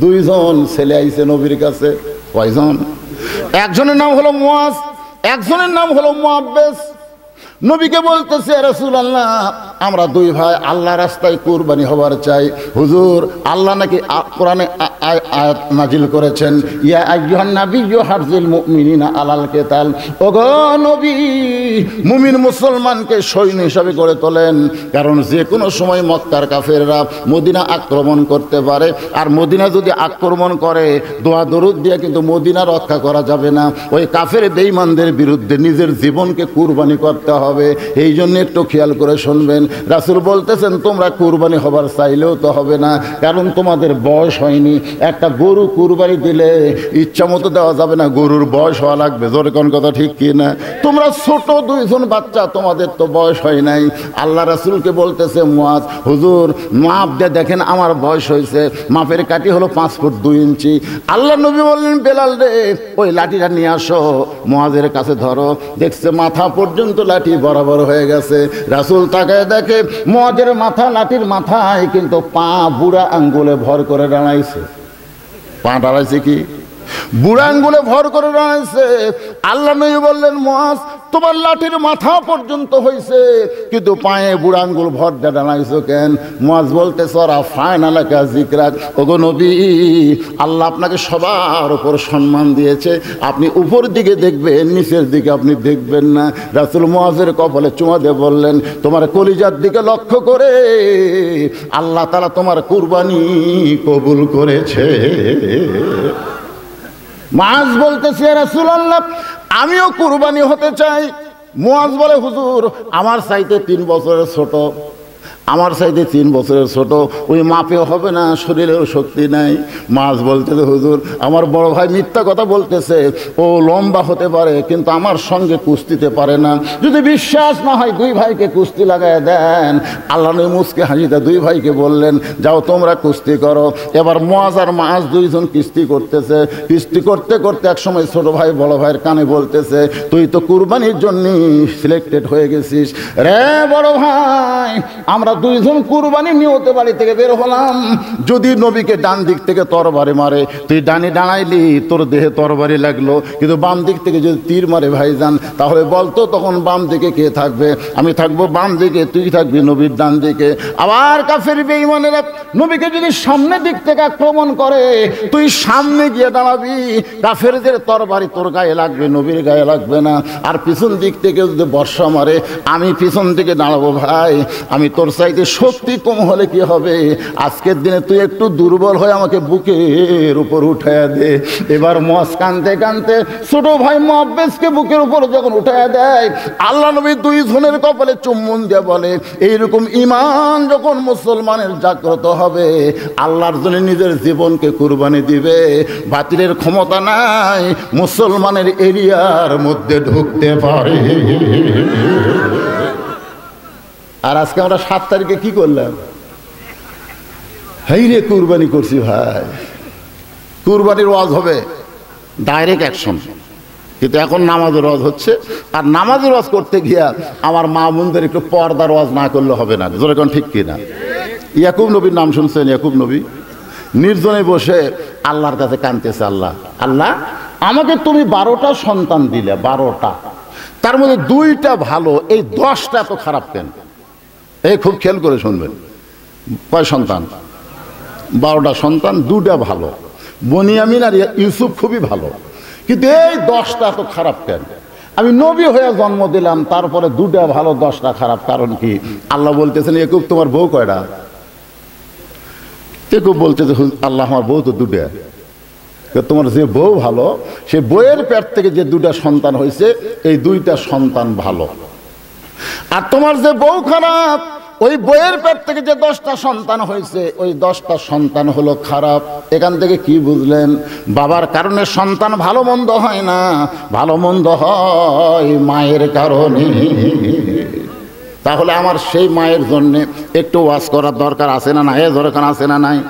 দুইজন ছেলে আইছে নবীর কাছে। কয়জন? একজনের নাম হলো মুয়াজ, একজনের নাম হলো মুআব্বাস। নবীকে বলতেছে, রাসূলুল্লাহ আমরা দুই ভাই আল্লাহ রাস্তায় কুরবানি হবার চাই। হুজুর, আল্লাহ নাকি কোরআনে আয়াত নাজিল করেছেন, ইয়া আইয়ুহান নাবিয়্যু হারজিল মুমিনিনা আলাল কিতাল। ওগো নবী, মুমিন মুসলমানকে সৈন্য হিসাবে গড়ে তোলেন, কারণ যে কোনো সময় মক্কার কাফেররা মদিনা আক্রমণ করতে পারে। আর মদিনা যদি আক্রমণ করে, দোয়া দরুদ দিয়ে কিন্তু মদিনা রক্ষা করা যাবে না। ওই কাফের বেঈমানদের বিরুদ্ধে নিজের জীবনকে কুরবানি করতে হবে। এই জন্য একটু খেয়াল করে শুনবেন। রাসূল বলতেছেন, তোমরা কুরবানি হবার চাইলেও তো হবে না, কারণ তোমাদের বয়স হয়নি। একটা গরু কুরবানি দিলে ইচ্ছা মতো দেওয়া যাবে না, গরুর বয়স হওয়া লাগবে। জোরে কোন কথা ঠিক কি না? তোমরা ছোট দুইজন বাচ্চা, তোমাদের তো বয়স হয় নাই। আল্লাহ রাসূলকে বলতেছে মুয়াজ, হুজুর মাপ দিয়ে দেখেন আমার বয়স হয়েছে। মাপের কাঠি হলো 5 ফুট 2 ইঞ্চি। আল্লাহ নবী বললেন, বেলাল রে ওই লাঠিটা নিয়ে আসো। মুয়াজের কাছে ধরো। দেখছে মাথা পর্যন্ত লাঠি বরাবর হয়ে গেছে। রাসূল তাকায় দেখে মুয়াজের মাথা, লাঠির মাথায় কিন্তু পা বুড়া আঙ্গুলে ভর করে দাঁড়াইছে। পা দাঁড়াইছে কি? বুড়া আঙ্গুলে ভর করে দাঁড়াইছে। আল্লাহ নবী বললেন, মুয়াজ তোমার লাঠির মাথা পর্যন্ত হয়েছে, কিন্তু পায়ে বুড়া আঙ্গুল ভর দিয়ে দাঁড়াইছো কেন? মুয়াজ বলতেছে, ওরা ফায়নালাকা যিকরাক। ওগো নবী, আল্লাহ আপনাকে সবার উপর সম্মান দিয়েছে, আপনি উপর দিকে দেখবেন, নিচের দিকে আপনি দেখবেন না। রাসূল মুয়াজের কপালে চুমা দিয়ে বললেন, তোমার কলিজার দিকে লক্ষ্য করে আল্লাহ তাআলা তোমার কুরবানি কবুল করেছে। মুয়াজ বলতেছে, ইয়া রাসূলুল্লাহ আমিও কুরবানি হতে চাই। মুয়াজ বলে, হুজুর আমার চাইতে 3 বছরের ছোট, আমার চাইতে 3 বছরের ছোট, ওই মাপেও হবে না, শরীরেও শক্তি নাই। মুয়াজ বলতেছে, হুজুর আমার বড় ভাই মিথ্যা কথা বলতেছে, ও লম্বা হতে পারে কিন্তু আমার সঙ্গে কুস্তিতে পারে না। যদি বিশ্বাস না হয় 2 ভাইকে কুস্তি লাগায় দেন। আল্লাহ নবী মুচকে হাসিতে 2 ভাইকে বললেন, যাও তোমরা কুস্তি করো। এবার মুয়াজ আর মুয়াজ দুইজন কুস্তি করতেছে। কুস্তি করতে করতে এক সময় ছোট ভাই বড় ভাইয়ের কানে বলতেছে, তুই তো কুরবানির জন্য সিলেক্টেড হয়ে গেছিস রে বড় ভাই। আমরা দুইজন কুরবানি নিয়তে বাড়ি থেকে বের হলাম। যদি নবীকে ডান দিক থেকে তরবারি মারে, তুই ডানে দাঁড়াইলি, তোর দেহে তরবারি লাগলো, কিন্তু বাম দিক থেকে যদি তীর মারে ভাইজান, তাহলে বলতো তখন বাম দিকে কে থাকবে? আমি থাকবো বাম দিকে, তুই থাকবি নবীর ডান দিকে। আবার কাফের বেঈমানেরা নবীকে যদি সামনের দিক থেকে আক্রমণ করে, তুই সামনে গিয়ে দাঁড়াবি, কাফেরদের তরবারি তোর গায়ে লাগবে, নবীর গায়ে লাগবে না। আর পিছন দিক থেকে যদি বর্ষা মারে, আমি পিছন দিকে দাঁড়াবো। ভাই আমি তোর চাইতে শক্তি কম হলে কি হবে? আজকের দিনে তুই একটু দুর্বল হয়ে আমাকে বুকের উপর উঠাইয়া দে। এবার মুয়াজ কাঁদতে কাঁদতে ছোট ভাই মুআব্বাসকে বুকের উপর যখন উঠাইয়া দেয়, আল্লাহ নবী দুইজনের কপালে চুম্বন দিয়ে বলে, এইরকম ঈমান যখন মুসলমানের জাগ্রত হবে, আল্লাহর জন্য নিজের জীবনকে কুরবানি দিবে, বাতিলের ক্ষমতা নাই মুসলমানের এরিয়ার মধ্যে ঢুকতে পারে। আর আজকে আমরা 7 তারিখে কি করলাম? হাই রে কুরবানি করছি ভাই। কুরবানির ওয়াজ হবে ডাইরেক্ট অ্যাকশন, কিন্তু এখন নামাজের ওয়াজ হচ্ছে। আর নামাজের ওয়াজ করতে গিয়া আমার মা বোনদের একটু পর্দার ওয়াজ না করলে হবে না। যেরকম ঠিক কিনা? ইয়াকুব নবীর নাম শুনছেন? ইয়াকুব নবী নির্জনে বসে আল্লাহর কাছে কাঁদতেছে, আল্লাহ আল্লাহ আমাকে তুমি 12টা সন্তান দিলে, 12টা, তার মধ্যে 2টা ভালো, এই 10টা তো খারাপ কেন? এই খুব খেয়াল করে শুনবেন। কয় সন্তান? 12টা সন্তান, 2টা ভালো, বনিয়ামিন আর ইউসুফ খুবই ভালো, কিন্তু এই 10টা তো খারাপ কেন? আমি নবী হয়ে জন্ম দিলাম, তারপরে 2টা ভালো 10টা খারাপ, কারণ কি? আল্লাহ বলতেছেন, ইয়াকুব তোমার বউ কয়টা? ইয়াকুব বলতেছে, আল্লাহ আমার বউ তো 2টা। তোমার যে বউ ভালো, সে বউয়ের পেট থেকে যে 2টা সন্তান হয়েছে, এই 2টা সন্তান ভালো। আর তোমার যে বউ খারাপ, ওই বউয়ের পেট থেকে যে 10টা সন্তান হয়েছে, ওই 10টা সন্তান হলো খারাপ। এখান থেকে কি বুঝলেন? বাবার কারণে সন্তান ভালো মন্দ হয় না, ভালো মন্দ হয় মায়ের কারণে। তাহলে আমার সেই মায়ের জন্য একটু ওয়াজ করার দরকার আছে না? না এ দরকার আছে না? নাই।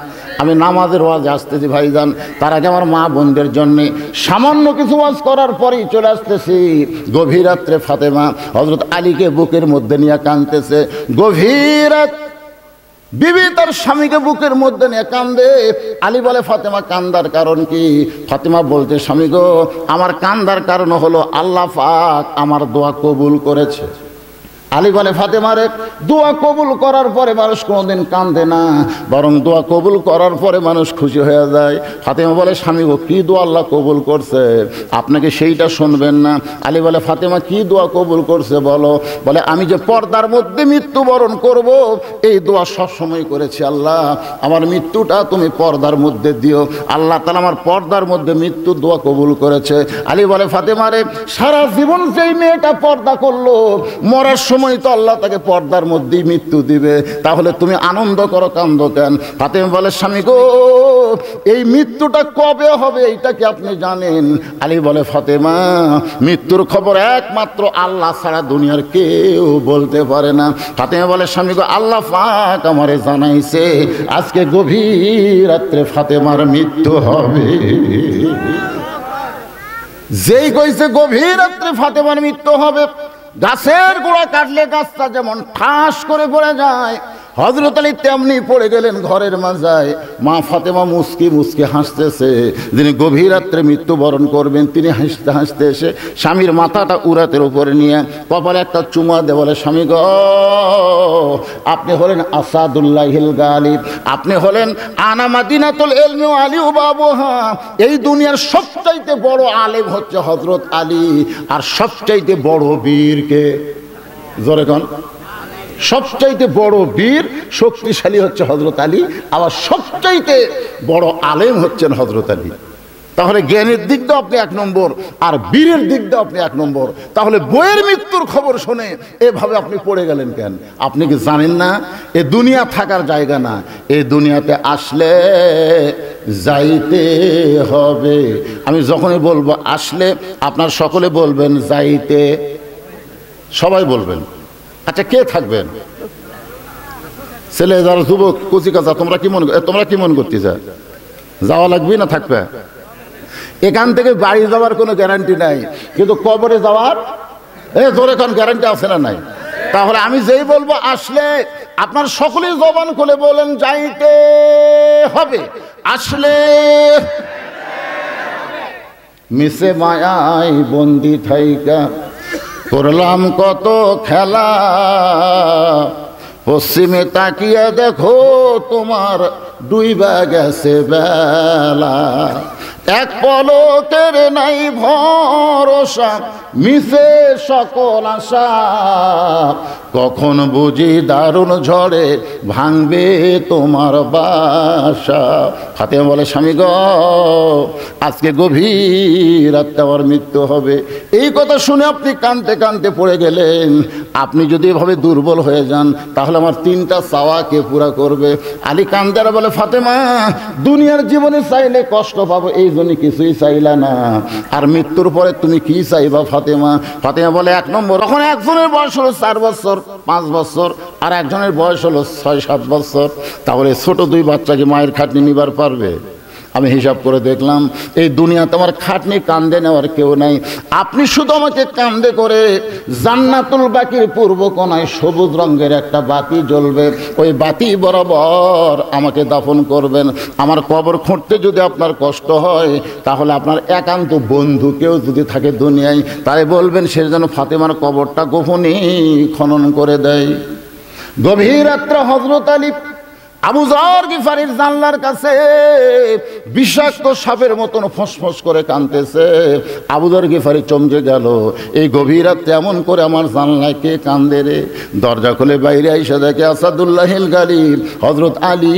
আমি নামাজের ওয়াজ আসতেছি ভাইজান, তার আগে আমার মা বোনদের জন্যে সামান্য কিছু ওয়াজ করার পরেই চলে আসতেছি। গভীর রাত্রে ফাতেমা হযরত আলীকে বুকের মধ্যে নিয়ে কাঁদতেছে। গভীর রাত বিবি তার স্বামীকে বুকের মধ্যে নিয়ে কান্দে। আলী বলে, ফাতেমা কান্দার কারণ কি? ফাতেমা বলতে, স্বামী গো, আমার কান্দার কারণ হলো আল্লাহ পাক আমার দোয়া কবুল করেছে। আলী বলে, ফাতেমা রে, দোয়া কবুল করার পরে মানুষ কোনোদিন কান্দে না, বরং দোয়া কবুল করার পরে মানুষ খুশি হয়ে যায়। ফাতেমা বলে, স্বামী গো, কি দোয়া আল্লাহ কবুল করছে? আপনাকে সেইটা শুনবেন না। আলী বলে, ফাতেমা কি দোয়া কবুল করছে বলো? বলে, আমি যে পর্দার মধ্যে মৃত্যুবরণ করব, এই দোয়া সবসময় করেছি, আল্লাহ আমার মৃত্যুটা তুমি পর্দার মধ্যে দিও। আল্লাহ তাআলা আমার পর্দার মধ্যে মৃত্যুর দোয়া কবুল করেছে। আলী বলে, ফাতেমা রে, সারা জীবন যেই মেয়েটা পর্দা করলো, মরার সময় তো আল্লাহ তাকে পর্দার মধ্যেই মৃত্যু দিবে, তাহলে তুমি আনন্দ করো, কান্দো কেন? ফাতেমা বলে, স্বামী গো, এই মৃত্যুটা কবে হবে এইটা কি আপনি জানেন? আলী বলে, ফাতেমা, মৃত্যুর খবর একমাত্র আল্লাহ ছাড়া দুনিয়ার কেউ বলতে পারে না। ফাতেমা বলে, স্বামী গো, আল্লাহ পাক আমারে জানাইছে আজকে গভীর রাত্রে ফাতেমার মৃত্যু হবে। যেই কইছে গভীর রাত্রে ফাতেমার মৃত্যু হবে, গাছের গোড়া কাটলে গাছটা যেমন ঠাস করে পড়ে যায়, হযরত আলী তেমনি পড়ে গেলেন ঘরের মাঝায়। মা ফাতেমা মুস্কি মুস্কি হাসতেছে। যিনি গভীর রাত্রে মৃত্যুবরণ করবেন, তিনি হাসতে হাসতে এসে স্বামীর মাথাটা উরাতের উপরে নিয়ে কপালে একটা চুমা দিয়ে বলে, স্বামী গো, আপনি হলেন আসাদুল্লাহিল গালিব, আপনি হলেন আনা মাদিনাতুল ইলমি ওয়া আলী বাবুহা। এই দুনিয়ার সবচাইতে বড় আলেম হচ্ছে হযরত আলী, আর সবচাইতে বড় বীর কে? জোরে কোন? সবচাইতে বড় বীর শক্তিশালী হচ্ছে হযরত আলী, আবার সবচাইতে বড় আলেম হচ্ছেন হযরত আলী। তাহলে জ্ঞানের দিক দিয়ে আপনি এক নম্বর, আর বীরের দিক দিয়ে আপনি এক নম্বর। তাহলে বইয়ের মৃত্যুর খবর শুনে এভাবে আপনি পড়ে গেলেন কেন? আপনি কি জানেন না এ দুনিয়া থাকার জায়গা না, এই দুনিয়াতে আসলে যাইতে হবে। আমি যখনই বলবো আসলে, আপনার সকলে বলবেন যাইতে, সবাই বলবেন। আচ্ছা, কে থাকবেন? ছেলে যারা যুবক কচি কাঁচা, তোমরা কি মনে করতেছে? যাওয়া লাগবে না থাকবে? এখান থেকে বাড়ি যাওয়ার কোনো গ্যারান্টি নাই, কিন্তু কবরে যাওয়ার জোরে কোন গ্যারান্টি আছে না নাই? তাহলে আমি যেই বলবো আসলে, আপনার সকলেই জবান খুলে বলেন যাইতে হবে। আসলে মিশে মায়ায় বন্দি থাইকা করলাম কত খেলা, পশ্চিমে তাকিয়ে দেখো তোমার ডুইবা গেছে বেলা, এক পলকের নাই ভরসা, মিশে সকল আশা, কখন বুঝি দারুণ ঝড়ে ভাঙবে তোমার বাসা। ফাতেমা বলে, স্বামী গো, আজকে গভীর রাতে আমার মৃত্যু হবে। এই কথা শুনে আপনি কাঁদতে কাঁদতে পড়ে গেলেন। আপনি যদি এভাবে দুর্বল হয়ে যান, তাহলে আমার তিনটা চাওয়া কে পুরা করবে? আলী কান্দারা বলে, ফাতেমা, দুনিয়ার জীবনে চাইলে কষ্ট পাবো, এই জন্য কিছুই চাইলা না, আর মৃত্যুর পরে তুমি কি চাইবা ফাতেমা? ফাতেমা বলে, এক নম্বর, তখন একজনের বয়স হলো 4 বছর 5 বছর, আর একজনের বয়স হলো 6-7 বছর। তাহলে ছোট 2 বাচ্চাকে মায়ের খাটনি নিবার পারবে? আমি হিসাব করে দেখলাম, এই দুনিয়াতে আমার খাটনি কান্দে নেওয়ার কেউ নাই। আপনি শুধু আমাকে কান্দে করে জান্নাতুল বাকির পূর্ব কোণায় সবুজ রঙের একটা বাতি জ্বলবে, ওই বাতি বরাবর আমাকে দাফন করবেন। আমার কবর খুঁড়তে যদি আপনার কষ্ট হয়, তাহলে আপনার একান্ত বন্ধু কেউ যদি থাকে দুনিয়ায়, তাই বলবেন সে যেন ফাতেমার কবরটা গোপনে খনন করে দেয়। গভীর রাত্রে হযরত আলী আবু যর গিফারির জানলার কাছে বিষাক্ত সাপের মতন ফসফস করে কাঁদতেছে। আবু যর গিফারি চমকে গেল, এই গভীর রাতে এমন করে আমার জানলায় কে কান্দে রে? দরজা খুলে বাইরে আইসা দেখে আসাদুল্লাহিল গালিব হযরত আলী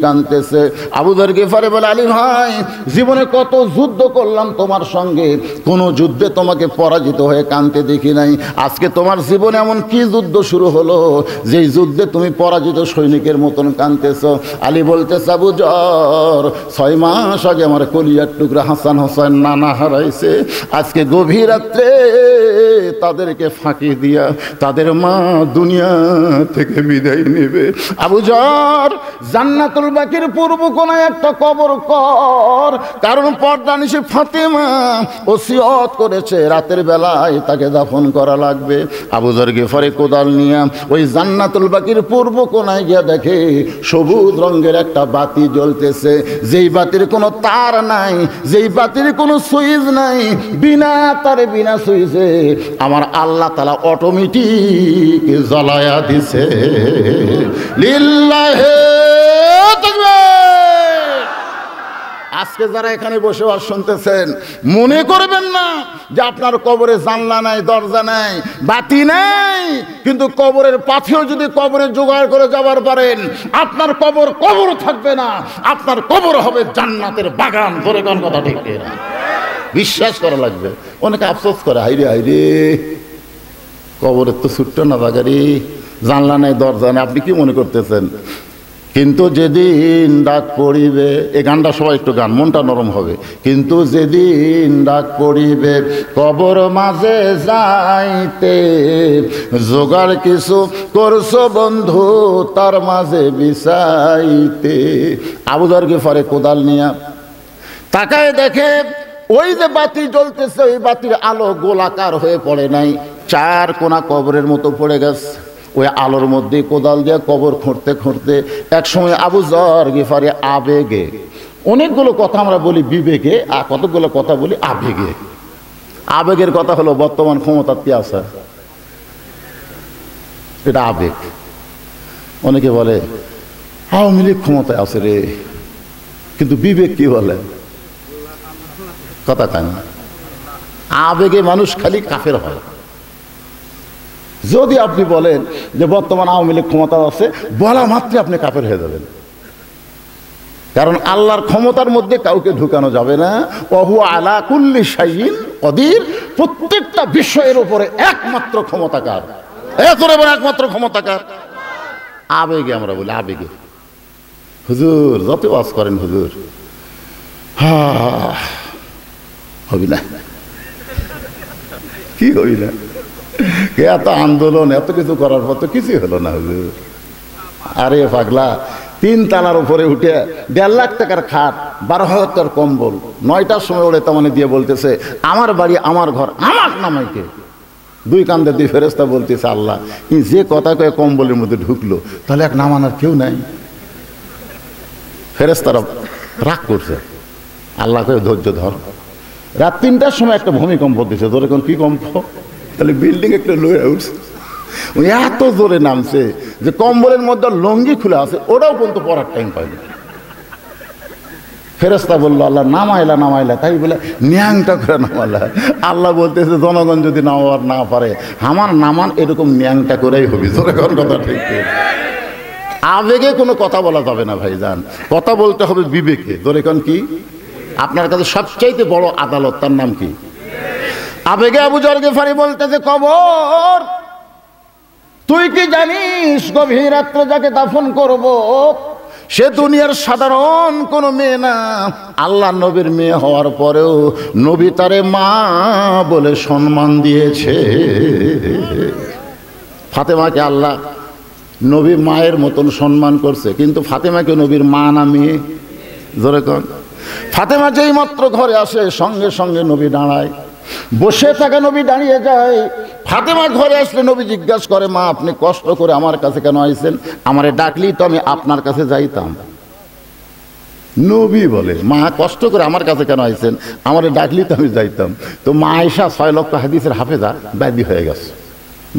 কাঁদতেছে। আবু যর গিফারি বলে, আলী ভাই, জীবনে কত যুদ্ধ করলাম তোমার সঙ্গে, কোনো যুদ্ধে তোমাকে পরাজিত হয়ে কাঁদতে দেখি নাই। আজকে তোমার জীবনে এমন কি যুদ্ধ শুরু হলো যেই যুদ্ধে তুমি পরাজিত সৈনিকের মতন কাঁদতেছ? আলী বলতেছে, আবু যর, 6 মাস আগে আমার কলিজার টুকরা হাসান হোসেন নানা হারাইছে। আজকে গভীর রাত্রে তাদেরকে ফাঁকি দিয়া তাদের মা দুনিয়া থেকে বিদায় নেবে। আবু যর, জান্নাতুল বাকির পূর্ব কোনায় একটা কবর কর, কারণ পর্দানিশি ফাতেমা ওসিয়ত করেছে রাতের বেলায় তাকে দাফন করা লাগবে। আবু যর গিফারি কোদাল নিয়ে ওই জান্নাতুল বাকির পূর্ব কোনায় গিয়ে দেখে সবুজ রঙের একটা বাতি জ্বলতেছে, যেই বাতির কোনো তার নাই, যেই বাতির কোনো সুইচ নাই, বিনা তারে বিনা সুইচে আমার আল্লাহ তাআলা অটোমেটিক জ্বালায়া দিছে। লিল্লাহি তাকবীর। আজকে যারা এখানে বসে আর শুনতেছেন, মনে করবেন না যে আপনার কবরে জানলা নাই, দরজা নাই, বাতি নাই, কিন্তু কবরের পাথেও যদি কবরে জোগাড় করে যাবার পারেন, আপনার কবর কবর থাকবে না, আপনার কবর হবে জান্নাতের বাগান। ধরে কোন কথা ঠিক না? বিশ্বাস করা লাগবে। অনেকে আফসোস করে, হাইরে হাইরে কবরের তো ছুট্ট না বাগারি, জানলা নাই, দরজা নাই। আপনি কি মনে করতেছেন? কিন্তু যেদিন ডাক পড়িবে, এই গানটা সবাই একটু গান, মনটা নরম হবে। কিন্তু যেদিন ডাক পড়িবে কবর মাঝে যাইতে, জোগাড় কিছু করছো বন্ধু তার মাঝে বিছাইতে। আবু যর গিফারি কোদাল নিয়া তাকায় দেখে ওই যে বাতি জ্বলতেছে, ওই বাতির আলো গোলাকার হয়ে পড়ে নাই, চার কোনা কবরের মতো পড়ে গেছে। ওই আলোর মধ্যে কোদাল দিয়ে কবর খুঁড়তে খুঁড়তে এক সময় আবু যর গিফারি আবেগে, অনেকগুলো কথা আমরা বলি বিবেকে, আর কতগুলো কথা বলি আবেগে। আবেগের কথা হলো বর্তমান ক্ষমতার কি আছে, এটা আবেগ। অনেকে বলে আওয়ামী লীগ ক্ষমতায় আছে রে, কিন্তু বিবেক কি বলে? কথা কেন? আবেগে মানুষ খালি কাফের হয়। যদি আপনি বলেন যে বর্তমান আওয়ামী লীগ ক্ষমতা আছে, বলা মাত্র আপনি কাফের হয়ে যাবেন। কারণ আল্লাহর ক্ষমতার মধ্যে কাউকে ঢুকানো যাবে না। ওহু আলা কুল্লি শাইইন কদির, প্রত্যেকটা বিষয়ের উপরে একমাত্র ক্ষমতাকার, একমাত্র ক্ষমতাকার। আবেগে আমরা বলি, আবেগে। হুজুর যত ওয়াজ করেন হুজুর, হবি না, কি হবি না, এত আন্দোলন এত কিছু করার পর তো কিছুই হলো না হুজুর। আরে পাগলা, 3 তলার উপরে উঠে 1.5 লাখ টাকার খাট, 12,000 টাকার কম্বল, 9টার সময় ওড়ে তামানে দিয়ে বলতেছে আমার বাড়ি আমার ঘর আমার নামাইকে। 2 কান্দে 2 ফেরেশতা বলতেছে আল্লাহ যে কথা কয়ে কম্বলের মধ্যে ঢুকলো, তাহলে এক নামানোর কেউ নাই। ফেরেশতারা রাগ করছে, আল্লাহ কয়ে ধৈর্য ধর। রাত 3টার সময় একটা ভূমিকম্প দিচ্ছে। ধরে কোন কি কম্প? তাহলে বিল্ডিং একটা লয়ে উঠছে, এত জোরে নামছে যে কম্বলের মধ্যে লঙ্গি খুলে আছে, ওটাও পর্যন্ত পড়ার টাইম পাইনি। ফেরেশতা বললো আল্লাহ নামাইলা নামাইলা, তাই বলে ন্যাংটা করে নামালা। আল্লাহ বলতেছে জনগণ যদি নামাবার না পারে, আমার নামান এরকম ন্যাংটা করেই হবে। জোরে কোন কথা ঠিক? আবেগে কোনো কথা বলা যাবে না ভাইজান, কথা বলতে হবে বিবেকে। ধরে কোন কি? আপনার কাছে সবচাইতে বড় আদালত, তার নাম কি? আবেগে আবু যর গিফারি বলতেছে কবর, তুই কি জানিস গভীর রাত্রে যাকে দাফন করব সে দুনিয়ার সাধারণ কোনো মেয়ে না, আল্লাহ নবীর মেয়ে হওয়ার পরেও নবী তারে মা বলে সম্মান দিয়েছে। ফাতেমাকে আল্লাহ নবী মায়ের মতন সম্মান করছে, কিন্তু ফাতেমাকে নবীর মা না মেয়ে? জোরে কন। ফাতেমা যেই মাত্র ঘরে আসে সঙ্গে সঙ্গে নবী দাঁড়ায়, বসে থাকা নবী দাঁড়িয়ে যায়। ফাতেমা ঘরে আসলে নবী জিজ্ঞাসা করে মা আপনি কষ্ট করে আমার কাছে কেন আইছেন? আমারে ডাকলি তো আমি আপনার কাছে যাইতাম। নবী বলে মা কষ্ট করে আমার কাছে কেন আইছেন? আমারে ডাকলি তো আমি যাইতাম। তো মা আয়েশা 6 লক্ষ হাদিসের হাফেজা ব্যাধি হয়ে গেছে।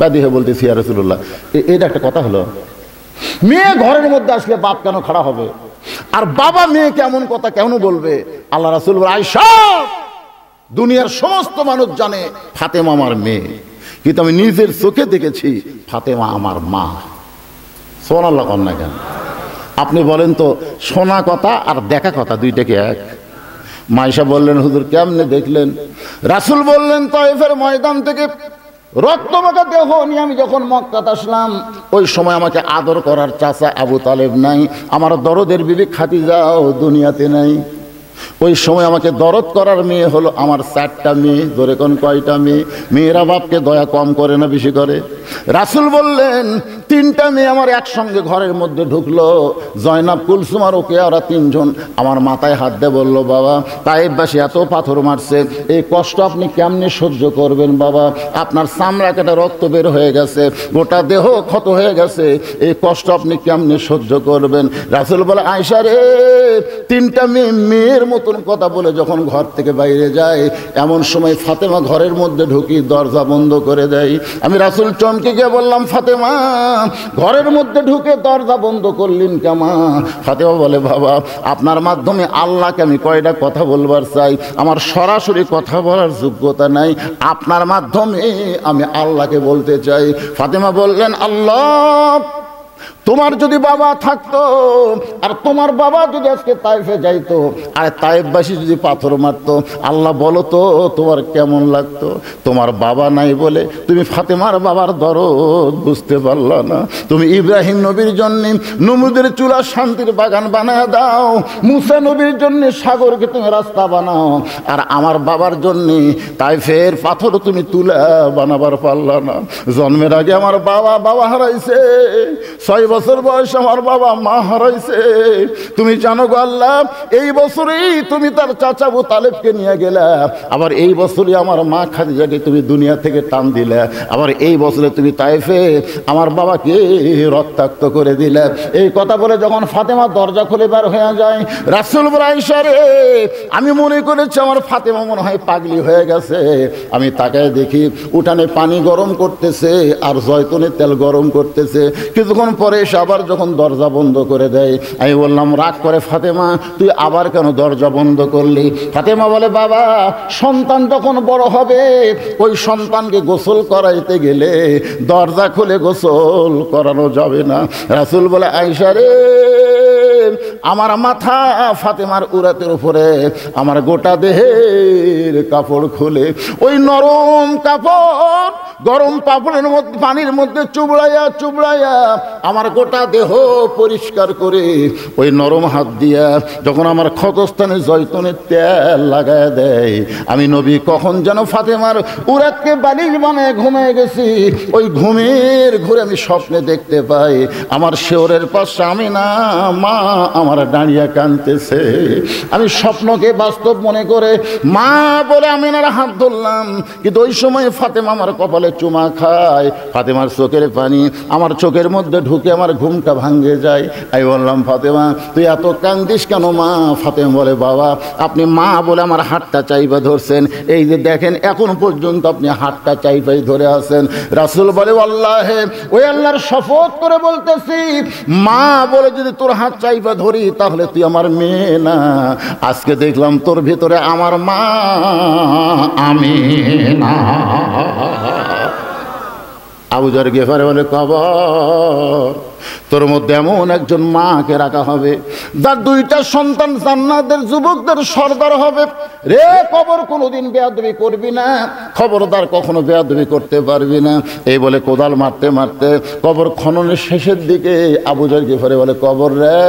ব্যাধি হয়ে বলতেছি ইয়া রাসূলুল্লাহ, এটা একটা কথা হলো? মেয়ে ঘরের মধ্যে আসলে বাপ কেন খাড়া হবে? আর বাবা মেয়েকে এমন কথা কেন বলবে? আল্লাহ রাসূল বলে আয়েশা দুনিয়ার সমস্ত মানুষ জানে ফাতেমা আমার মেয়ে, কিন্তু আমি নিজের চোখে দেখেছি ফাতেমা আমার মা। সুবহানাল্লাহ কন না কেন? আপনি বলেন তো শোনা কথা আর দেখা কথা দুইটাকে এক? মাইশা বললেন হুজুর কেমনে দেখলেন? রাসূল বললেন তায়েফের ময়দান থেকে রক্তমাখা দেহ নিয়ে আমি যখন মক্কাত আসলাম, ওই সময় আমাকে আদর করার চাচা আবু তালেব নাই, আমার দরদের বিবি খাদিজাও দুনিয়াতে নাই। ওই সময় আমাকে দরদ করার মেয়ে হলো আমার 4টা মেয়ে। ধরে কোন কয়টা মেয়ে? মেয়েরা বাপকে দয়া কম করে না বেশি করে? রাসূল বললেন 3টা মেয়ে আমার একসঙ্গে ঘরের মধ্যে ঢুকলো, জয়নাব, কুলসুম আর ওকে, ওরা 3জন আমার মাথায় হাত দিয়ে বলল, বাবা তায়েববাসী এত পাথর মারছে, এই কষ্ট আপনি কেমনে সহ্য করবেন বাবা? আপনার চামড়া কাটা রক্ত বের হয়ে গেছে, গোটা দেহ ক্ষত হয়ে গেছে, এই কষ্ট আপনি কেমনে সহ্য করবেন? রাসূল বলে, আয়েশা রে, 3টা মেয়ের মতন কথা বলে যখন ঘর থেকে বাইরে যায়, এমন সময় ফাতেমা ঘরের মধ্যে ঢুকি দরজা বন্ধ করে দেয়। আমি রাসূল চমকে গিয়ে বললাম, ফাতেমা ঘরের মধ্যে ঢুকে দরজা বন্ধ করলেন কেমা? ফাতেমা বলে, বাবা আপনার মাধ্যমে আল্লাহকে আমি কয়টা কথা বলবার চাই, আমার সরাসরি কথা বলার যোগ্যতা নাই, আপনার মাধ্যমে আমি আল্লাহকে বলতে চাই। ফাতেমা বললেন, আল্লাহ তোমার যদি বাবা থাকতো আর তোমার বাবা যদি আজকে তায়েফে যাইতো আর তায়েফবাসী যদি পাথর মারতো, আল্লাহ বলো তো তোমার কেমন লাগতো? তোমার বাবা নাই বলে তুমি ফাতেমার বাবার দরদ বুঝতে পারলা না। তুমি ইব্রাহিম নবীর জন্য নমরুদের চুলা শান্তির বাগান বানায় দাও, মুসা নবীর জন্য সাগরকে তুমি রাস্তা বানাও, আর আমার বাবার জন্য তায়েফের পাথর তুমি তুলা বানাবার পারলা না। জন্মের আগে আমার বাবা হারাইছে, 6 বছর বয়স আমার বাবা মা হারাইছে। তুমি জানো গো আল্লাহ, এই বছরেই তুমি তার চাচা আবু তালেবকে নিয়ে গেলা, আবার এই বছরই আমার মা খাদিজাকে তুমি দুনিয়া থেকে টান দিলে, আবার এই বছরে তুমি তায়েফে আমার বাবাকে রক্তাক্ত করে দিলে। এই কথা বলে যখন ফাতেমা দরজা খুলে বের হয়ে যায়, রাসূল বলে, আয়েশা রে, আমি মনে করেছি আমার ফাতেমা মনে হয় পাগলি হয়ে গেছে। আমি তাকায় দেখি উঠানে পানি গরম করতেছে আর জয়তুনের তেল গরম করতেছে। কিছুক্ষণ পরে এসে আবার যখন দরজা বন্ধ করে দেয়, আমি বললাম, রাগ করে ফাতেমা তুই আবার কেন দরজা বন্ধ করলি? ফাতেমা বলে, বাবা সন্তান যখন বড় হবে, ওই সন্তানকে গোসল করাইতে গেলে দরজা খুলে গোসল করানো যাবে না। রাসূল বলে, আয়েশা রে, আমার মাথা ফাতেমার উরাতের উপরে আমার গোটা দেহের কাপড় খুলে ওই নরম কাপড় গরম পাপড়ের মধ্যে পানির মধ্যে চুবড়াইয়া আমার গোটা দেহ পরিষ্কার করে ওই নরম হাত দিয়া যখন আমার ক্ষতস্থানে জয়তুনের তেল লাগায় দেয়, আমি নবী কখন যেন ফাতেমার উরাতকে বালিশ বানায় ঘুমিয়ে গেছি। ওই ঘুমের ঘুরে আমি স্বপ্নে দেখতে পাই আমার শেওরের পাশে আমিনা মা আমার দাঁড়িয়ে কাঁদতেছে। আমি স্বপ্নকে বাস্তব মনে করে মা বলে আমিনার হাত ধরলাম, কিন্তু ওই সময় ফাতেমা আমার কপালে চুমা খায়, ফাতেমার চোখের পানি আমার চোখের মধ্যে ঢুকে আমার ঘুমটা ভাঙ্গে যায়। আমি বললাম, ফাতেমা তুই এত কান্দিস কেন মা? ফাতেমা বলে, বাবা আপনি মা বলে আমার হাতটা চাইবা ধরছেন, এই যে দেখেন এখন পর্যন্ত আপনি হাতটা চাইবাই ধরে আছেন। রাসূল বলে, আল্লাহে ওই আল্লাহর শপথ করে বলতেছি, মা বলে যদি তোর হাত চাইবা ধরি তাহলে তুই আমার মেয়ে না। আজকে দেখলাম তোর ভিতরে আমার মা আমি না। আবু যর গেফারি বলে, কবর তোর মধ্যে এমন একজন মাকে রাখা হবে যার 2টা সন্তান জান্নাতের যুবকদের সর্দার হবে। রে কবর কোনোদিন বেয়াদবি করবি না, খবরদার কখনো বেয়াদবি করতে পারবি না। এই বলে কোদাল মারতে মারতে কবর খননের শেষের দিকে আবু যর গেফারি বলে, কবর রে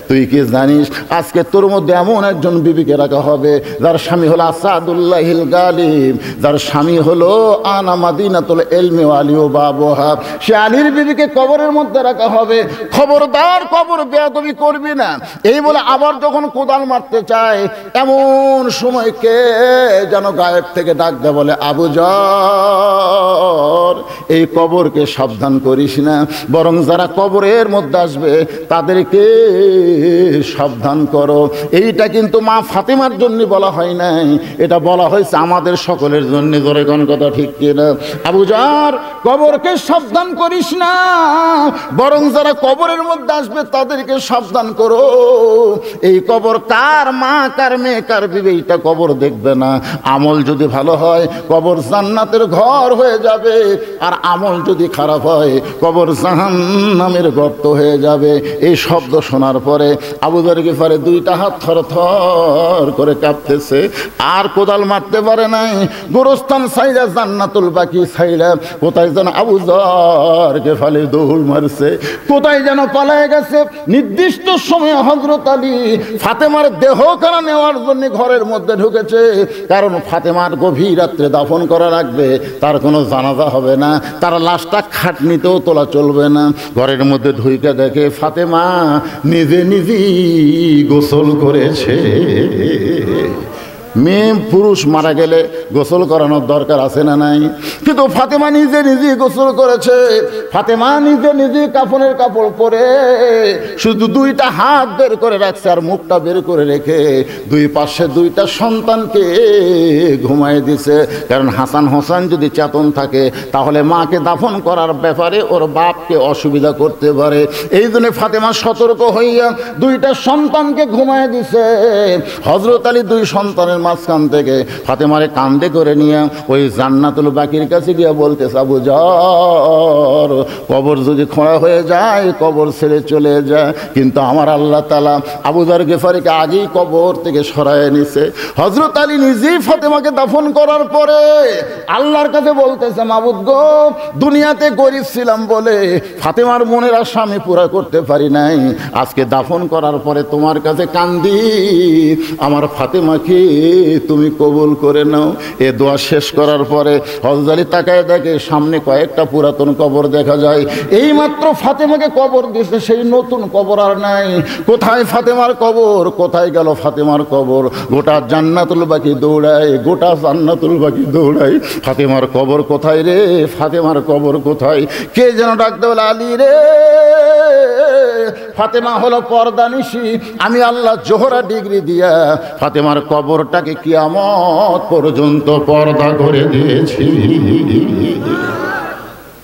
তুই কি জানিস আজকে তোর মধ্যে এমন একজন বিবিকে রাখা হবে যার স্বামী হলো আসাদুল্লাহিল গালিব, যার স্বামী হলো আনা মাদিনাতুল ইলমি ওয়া আলী ও বাবুহা। সে আলীর বিবিকে কবরের মধ্যে রাখা হবে, খবরদার কবর বেয়াদবি করবি না। এই বলে আবার যখন কোদাল মারতে চায় এমন সময় কে যেন গায়েব থেকে ডাক দেয়, বলে, আবু যর এই কবরকে সাবধান করিস না, বরং যারা কবরের মধ্যে আসবে তাদেরকে সাবধান করো। এইটা কিন্তু মা ফাতেমার জন্য বলা হয় নাই, এটা বলা হয়েছে আমাদের সকলের জন্য। ধরে কোন কথা ঠিক কিনা? আবু যর কবরকে সাবধান করিস না, বরং যারা কবরের মধ্যে আসবে তাদেরকে সাবধান করো। এই কবর কার মা কার মেয়ে কার দিবে, এইটা কবর দেখবে না। আমল যদি ভালো হয় কবর জান্নাতের ঘর হয়ে যাবে, আর আমল যদি খারাপ হয় কবর জাহান্নামের গর্ত হয়ে যাবে। এই শব্দ শোনার পরে আবু যর গিফারি দুইটা হাত থরথর করে কাঁপতেছে, আর কোদাল মারতে পারে নাই। গোরস্থান সাইরা জান্নাতুল বাকি সাইরা কোথায় যেন আবু যর গিফারি দৌড় মারছে, কোথায় যেন পালায় গেছে। নির্দিষ্ট সময়ে হযরত আলী ফাতেমার দেহখানা নেওয়ার জন্য ঘরের মধ্যে ঢুকেছে, কারণ ফাতেমার গভীর রাত্রে দাফন করা লাগবে, তার কোনো জানাজা হবে না, তার লাশটা খাটনিতেও তোলা চলবে না। ঘরের মধ্যে ঢুকে দেখে ফাতেমা নিজে নিজেই গোসল করেছে। মেয়ে পুরুষ মারা গেলে গোসল করানোর দরকার আছে না নাই? কিন্তু ফাতেমা নিজে নিজে গোসল করেছে। ফাতেমা নিজে নিজে কাফনের কাপড় পরে শুধু দুইটা হাত বের করে রাখছে, আর মুখটা বের করে রেখে দুই পাশে দুইটা সন্তানকে ঘুমায় দিছে। কারণ হাসান হোসেন যদি চেতন থাকে তাহলে মাকে দাফন করার ব্যাপারে ওর বাপকে অসুবিধা করতে পারে। এই জন্য ফাতেমা সতর্ক হইয়া দুইটা সন্তানকে ঘুমায় দিছে। হযরত আলী দুই সন্তানের মাঝখান থেকে ফাতেমারে কান্দে করে নিয়ে ওই জান্নাতুল বাকির কাছে গিয়ে বলতেছে, আবু যর, কবর যদি খোঁড়া হয়ে যায় কবর ছেড়ে চলে যায়, কিন্তু আমার আল্লাহ তাআলা আবু যর গিফারিকে আগেই কবর থেকে সরায় নিছে। হযরত আলী নিজেই ফাতেমাকে দাফন করার পরে আল্লাহর কাছে বলতেছে, মাবুদ গো, দুনিয়াতে গরিব ছিলাম বলে ফাতেমার মনের আশা আমি পুরা করতে পারি নাই, আজকে দাফন করার পরে তোমার কাছে কান্দি, আমার ফাতেমাকে তুমি কবুল করে নাও। এ দোয়া শেষ করার পরে হযরত আলী তাকায় দেখে সামনে কয়েকটা পুরাতন কবর দেখা যায়। এই মাত্র ফাতেমাকে কবর দিয়েছে, সেই নতুন কবর আর নাই। কোথায় ফাতেমার কবর, কোথায় গেল ফাতেমার কবর? গোটা জান্নাতুল বাকি দৌড়ায়, গোটা জান্নাতুল বাকি দৌড়ায়, ফাতেমার কবর কোথায় রে, ফাতেমার কবর কোথায়? কে যেন ডাকতে বলে, আলী রে, ফাতেমা হলো পর্দানিশী, আমি আল্লাহ জোহরা ডিগ্রি দিয়া ফাতেমার কবরটাকে কিয়ামত পর্যন্ত পর্দা করে দিয়েছি।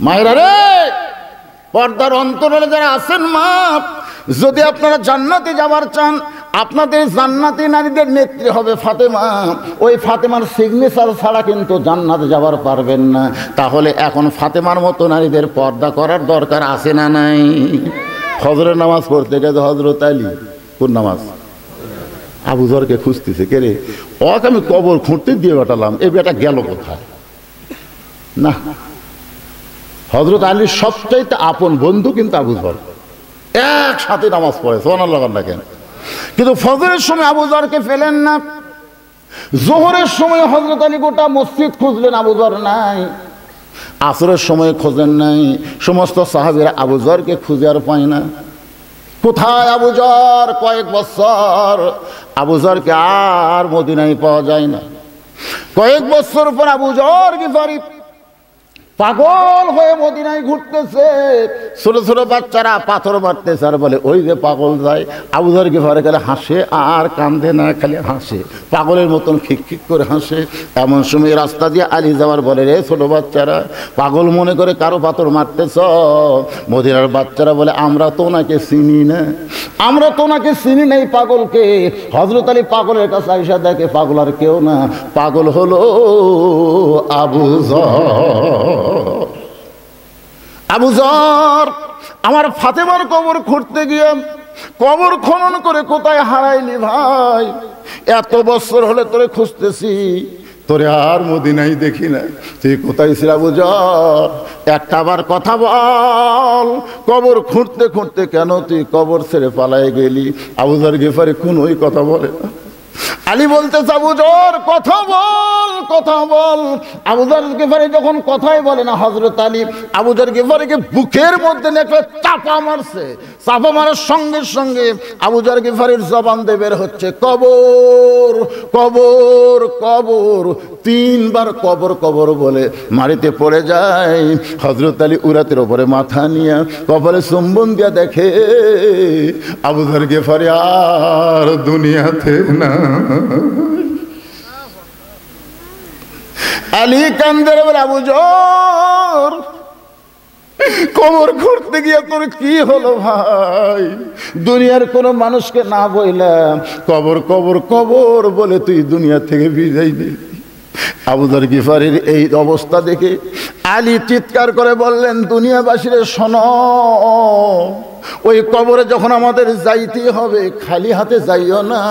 মায়েরা রে, পর্দার অন্তরালে যারা আছেন মা, যদি আপনারা জান্নাতে যাবার চান, আপনাদের জান্নাতি নারীদের নেত্রী হবে ফাতেমা। ওই ফাতেমার সিগনেচার ছাড়া কিন্তু জান্নাতে যাবার পারবেন না। তাহলে এখন ফাতেমার মতো নারীদের পর্দা করার দরকার আছে না নাই? ফজরের নামাজ পড়তে গেছে হযরত আলী, কোন নামাজ? আবু যরকে খুঁজতেছে, কে রে, ওকে আমি কবর খুঁড়তে দিয়ে বেটালাম, এই বেটা গেল কোথায়? না, হযরত আলীর সবচাইতে আপন বন্ধু কিন্তু আবু যর, একসাথে নামাজ পড়ে, সুবহানাল্লাহ দেখেন। কিন্তু ফজরের সময় আবু যরকে পেলেন না। জোহরের সময় হযরত আলী গোটা মসজিদ খুঁজলেন, আবু যর নাই। আসরের সময় খোঁজেন নাই। সমস্ত সাহাবীরা আবু যরকে খুঁজে আর পায় না। কোথায় আবু যর? কয়েক বছর আবু যরকে আর মদিনায় পাওয়া যায় না। কয়েক বছর পর আবু যর গিফারি পাগল হয়ে মদিনায় ঘুরতেছে। ছোট ছোট বাচ্চারা পাথর মারতেছে আর বলে, ওই যে পাগল যায়। আবু যর গিফারি গেলে হাসে আর কান্দে না, খালি হাসে, পাগলের মতন খিক করে হাসে। এমন সময় রাস্তা দিয়ে আলী যাওয়ার বলে, রে ছোট বাচ্চারা, পাগল মনে করে কারো পাথর মারতেছ? মদিনার বাচ্চারা বলে, আমরা তো ওনাকে চিনি না, আমরা তো ওনাকে চিনি নাই পাগলকে। হযরত আলী পাগলের কাছে আইসা দেখে পাগল আর কেউ না, পাগল হলো আবু যর। আবু যর আমার ফাতেমার কবর খুঁড়তে গিয়ে কবর খনন করে কোথায় হারাইলি ভাই? এত বছর হলে তোরে খুঁজতেছি, তোরে আর মদিনায় দেখি না, তুই কোথায় ছিল আবু যর? একটা আবার কথা বল, কবর খুঁড়তে খুঁড়তে কেন তুই কবর ছেড়ে পালায় গেলি? আবু যর গিফারি কোনোই কথা বলে না। আলী বলতেছে, আবু যর কথা বল, কথা বল। আবু যর গিফারি যখন কথাই বলে না, হযরত আলী আবু যর গিফারিকে বুকের মধ্যে নেকড়ে চাপা মারছে। চাপা মারার সঙ্গে সঙ্গে আবু যর গিফারির জবান দিয়ে বের হচ্ছে, কবর কবর কবর। তিনবার কবর কবর বলে মারিতে পড়ে যায়। হযরত আলী উরাতের উপরে মাথা নিয়ে কপালে চুম্বন দিয়া দেখে আবু যর গিফারি আর দুনিয়াতে না। আলী কান্দের বলে, আবু যর কবর খুঁড়তে গিয়ে তোর কি হলো ভাই? দুনিয়ার কোনো মানুষকে না বললাম, কবর কবর কবর বলে তুই দুনিয়া থেকে বিদায় দিলি। আবু যর গিফারির এই অবস্থা দেখে আলী চিৎকার করে বললেন, দুনিয়াবাসীরে শোনো, ওই কবরে যখন আমাদের যাইতে হবে খালি হাতে যাইও না,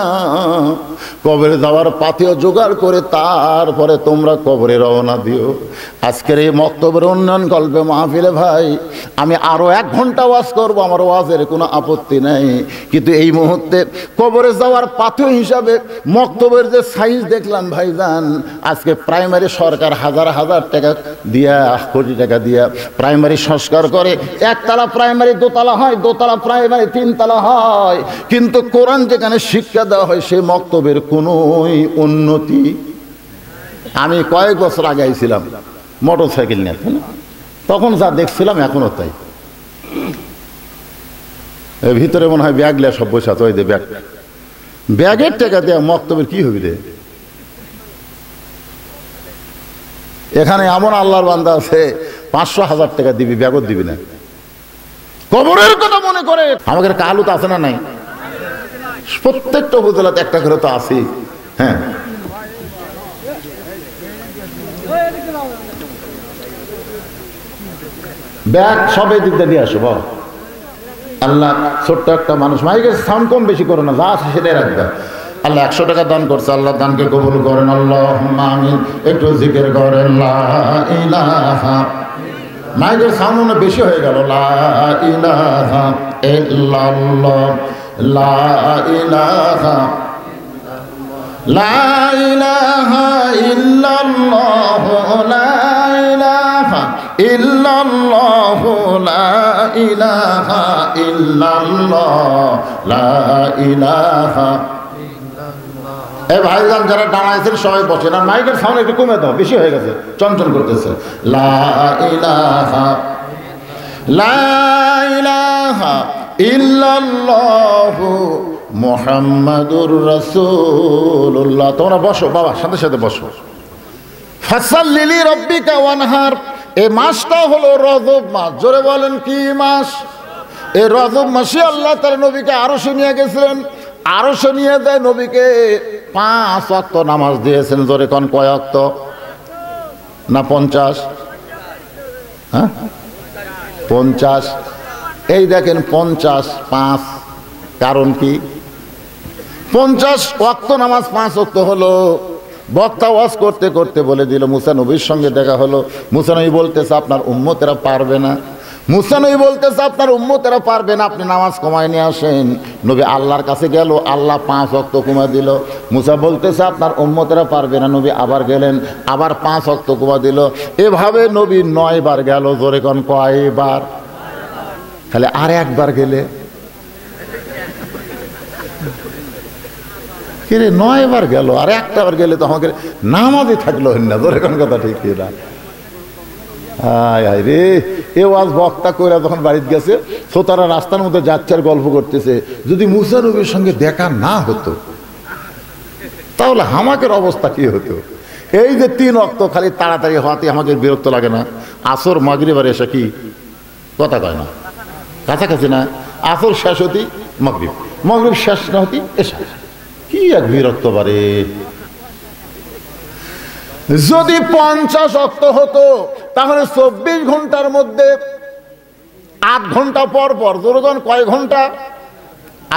কবরে যাওয়ার পাথেও জোগাড় করে তারপরে তোমরা কবরে রওনা দিও। আজকের এই মক্তবের উন্নয়ন গল্পে মাহফিলে ভাই আমি আরো 1 ঘন্টা ওয়াজ করবো, আমার ওয়াজের কোনো আপত্তি নাই, কিন্তু এই মুহূর্তে কবরে যাওয়ার পাথেও হিসাবে মক্তবের যে সাইজ দেখলাম ভাইজান, আজকে প্রাইমারি সরকার হাজার হাজার টাকা দিয়া, কোটি টাকা দিয়া প্রাইমারি সংস্কার করে, একতলা প্রাইমারি দোতলা হয়, দোতলা প্রাইমারি 3 তলা হয়, কিন্তু কোরআন যেখানে শিক্ষা দেওয়া হয় সেই মক্তবের কোনো উন্নতি। আমি কয়েক বছর আগে আইছিলাম মোটর সাইকেল নিয়ে, তখন যা দেখছিলাম এখনো তাই। ভিতরে মনে হয় ব্যাগ লিয়া সব বসে আছে, ওই যে ব্যাগ, ব্যাগের টাকা দেয়া মক্তবের কি হবি রে? এখানে এমন আল্লাহর বান্দা আছে 500,000 টাকা দিবি, ব্যাগও দিবি না, কবরের কথা মনে করে। আমাদের কালু তো আছে না নাই? প্রত্যেকটা উপজেলাতে একটা করে তো আছে। হ্যাঁ, ব্যাগ সব এই দিকটা দিয়ে আসো। বল আল্লাহ, ছোট্ট একটা মানুষ, মাইকের সাউন্ড কম বেশি করো না, যা আছে সেটাই রাখবে। আল্লাহ 100 টাকা দান করছে, আল্লাহ দানকে কবুল করেন, আল্লাহুম্মা আমিন। একটু জিকির করেন, লা ইলাহা, মাইকের সাউন্ড বেশি হয়ে গেল, লা ইলাহা ইল্লাল্লাহ, লা ইলাহা, লা ইলাহা ইল্লাল্লাহ, লা ইলাহা ইল্লাল্লাহ, লা ইলাহা ইল্লাল্লাহ, লা ইলাহা। এ ভাইজান যারা দাঁড়াইছেন সবাই বসেন, আর মাইকের সাউন্ড একটু কমে দাও, বেশি হয়ে গেছে, চঞ্চল করতেছে। লা ইলাহা, লা ইলাহা ইল্লাল্লাহু মুহাম্মাদুর রাসূলুল্লাহ। তোমরা বসো বাবা, সাথে সাথে বসো। ফাসাল্লি লিরাব্বিকা ওয়ানহার। এই মাসটা হলো রজব মাস। জোরে বলেন কি মাস? এই রজব মাসে আল্লাহ তার নবীকে আরশে নিয়ে গেছিলেন, আরশে নিয়ে দেয় নবীকে 5 ওয়াক্ত নামাজ দিয়েছেন। জোরে কোন কয় ওয়াক্ত? না 50? হ্যাঁ 50। এই দেখেন 50 5, কারণ কি? 50 ওয়াক্ত নামাজ 5 ওয়াক্ত হলো। বক্তা ওয়াজ করতে করতে বলে দিল, মুসা নবীর সঙ্গে দেখা হলো। মুসা নবী বলতেছে আপনার উম্মতেরা পারবে না, মুসা নবী বলতেছে আপনার উম্মতেরা পারবে না, আপনি নামাজ কমায় নিয়ে আসেন। নবী আল্লাহর কাছে গেল, আল্লাহ 5 ওয়াক্ত কমায় দিল। মুসা বলতেছে আপনার উম্মতেরা পারবে না, নবী আবার গেলেন, আবার 5 ওয়াক্ত কমায় দিল। এভাবে নবী 9 বার গেল। জোরে কোন কয়বার? খালি আর একবার গেলে কিরে 9 বার গেল, আর একটা বার গেলে তো আমাকে নামাজই থাকলো না। ধরে কোন কথা ঠিক না? হায় হায় রে, এ ওয়াজ বক্তা করে যখন বাড়িতে গেছে, শ্রোতারা রাস্তার মধ্যে যাচ্ছে আর গল্প করতেছে, যদি মুসা নবীর সঙ্গে দেখা না হতো তাহলে আমাদের অবস্থা কি হতো? এই যে 3 ওয়াক্ত খালি তাড়াতাড়ি হওয়াতে আমাদের বিরক্ত লাগে না? আসর মাগরিব আর এসে কি কথা কয় না, কাছাকাছি না? আসর শেষ হতি মাগরিব, মাগরিব শেষ না হতি এসা, কি এক বিরক্ত বারে। যদি 50 ওয়াক্ত হতো তাহলে 24 ঘন্টার মধ্যে 8 ঘন্টা পর পর, দুজন কয় ঘন্টা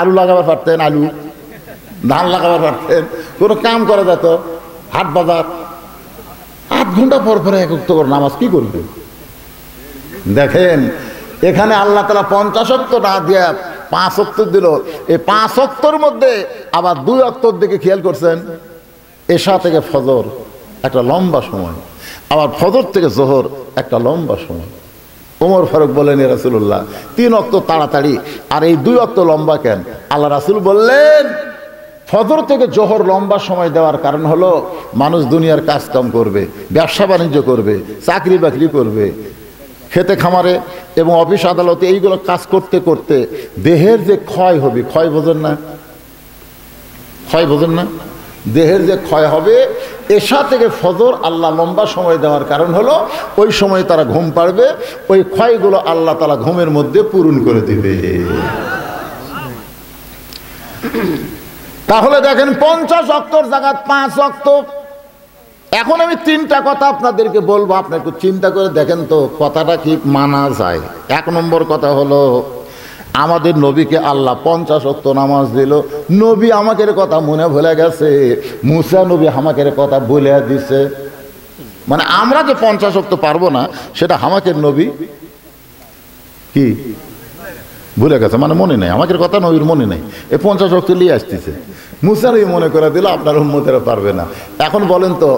আলু লাগাবার পারতেন, আলু ধান লাগাবার পারতেন, কোনো কাম করা যেত, হাট বাজার। 8 ঘন্টা পর পর 1 ওয়াক্ত করে নামাজ কি করবে? দেখেন এখানে আল্লাহ তাআলা 50 ওয়াক্ত না দিয়ে 5 ওয়াক্ত দিল। এই 5 ওয়াক্তর মধ্যে আবার 2 ওয়াক্তর দিকে খেয়াল করছেন, এশা থেকে ফজর একটা লম্বা সময়, আবার ফজর থেকে জোহর একটা লম্বা সময়। ওমর ফারুক বলেন, ইয়া রাসূলুল্লাহ 3 ওয়াক্ত তাড়াতাড়ি, আর এই 2 ওয়াক্ত লম্বা কেন? আল্লাহ রাসূল বললেন, ফজর থেকে জোহর লম্বা সময় দেওয়ার কারণ হলো মানুষ দুনিয়ার কাজ কাম করবে, ব্যবসা বাণিজ্য করবে, চাকরি বাকরি করবে, খেতে খামারে এবং অফিস আদালতে এইগুলো কাজ করতে করতে দেহের যে ক্ষয় হবে, ক্ষয় বোঝেন না? ক্ষয় বোঝেন না? দেহের যে ক্ষয় হবে, এশা থেকে ফজর আল্লাহ লম্বা সময় দেওয়ার কারণ হলো ওই সময় তারা ঘুম পাড়বে, ওই ক্ষয়গুলো আল্লাহ তাআলা ঘুমের মধ্যে পূরণ করে দিবে। তাহলে দেখেন 50 ওয়াক্তর জায়গা 5 ওয়াক্ত। এখন আমি 3টা কথা আপনাদেরকে বলবো, আপনি একটু চিন্তা করে দেখেন তো কথাটা কি মানা যায়। 1 নম্বর কথা হলো, আমাদের নবীকে আল্লাহ 50 ওয়াক্ত নামাজ দিল, নবী আমাদের কথা মনে ভুলে গেছে, মুসা নবী আমাদের কথা বলে দিছে। মানে আমরা যে 50 ওয়াক্ত পারবো না সেটা আমাদের নবী কি ভুলে গেছে, মানে মনে নেই, আমাদের কথা নবীর মনে নেই, এই 50 ওয়াক্ত নিয়ে আসতেছে। মুসা নবী মনে করে দিল, আপনার উম্মতেরা পারবে না। এখন বলেন তো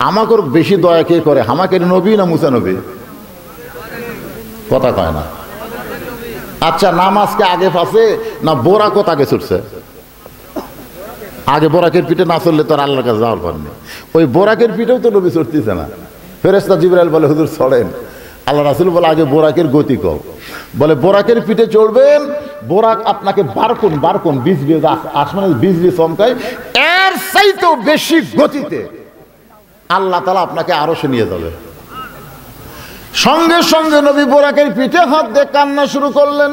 আমাকে বেশি দয়া কে করে, আমাদের নবী না মুসা নবী? কথা কয় না। আচ্ছা, নামাজকে আগে ফাঁসে না বোরাকত আগে ছুটছে? আগে বোরাকের পিঠে না চললে তো আর আল্লাহর কাছে যাওয়ার পর নেই। ওই বোরাকের পিঠেও তো নবী চড়তেছে না। ফেরেশতা জিবরাইল বলে হুজুর চড়েন, আল্লাহ রাসূল বলে আগে বোরাকের গতি কম। বলে বোরাকের পিঠে চড়বেন, বোরাক আপনাকে বারকুন বিজলি, আসমানের বিজলি চমকায়, এর চাইতেও বেশি গতিতে আল্লাহ তাআলা আপনাকে আরশে নিয়ে যাবে। সঙ্গে সঙ্গে নবী বোরাকের পিঠে হাত দিয়ে কান্না শুরু করলেন।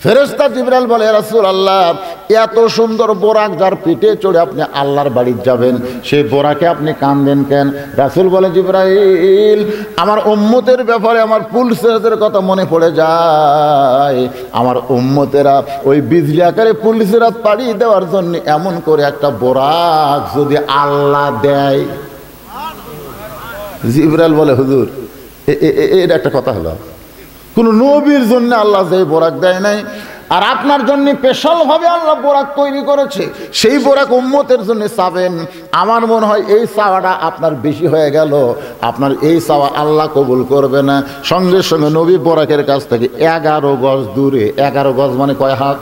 ফেরেশতা জিবরাইল বলে, রাসূলুল্লাহ, এত সুন্দর বোরাক যার পিঠে চড়ে আপনি আল্লাহর বাড়ি যাবেন, সেই বোরাকে আপনি কাঁদেন কেন? রাসূল বলে, জিবরাইল, আমার উম্মতের ব্যাপারে আমার পুলসিরাতের কথা মনে পড়ে যায়। আমার উম্মতেরা ওই বিজলি আকারে পুলসিরাত পাড়ি দেওয়ার জন্য এমন করে একটা বোরাক যদি আল্লাহ দেয়। জিবরাইল বলে, হুজুর এটা একটা কথা হলো, কোন নবীর জন্য আল্লাহ যে বোরাক দেয় নাই, আর আপনার জন্য স্পেশাল ভাবে আল্লাহ বোরাক তৈরি করেছে, সেই বোরাক উম্মতের জন্য চাবেন। আমার মনে হয় এই চাওয়াটা আপনার বেশি হয়ে গেল, আপনার এই চাওয়া আল্লাহ কবুল করবে না। সঙ্গে সঙ্গে নবী বোরাকের কাছ থেকে 11 গজ দূরে, 11 গজ মানে কয় হাত?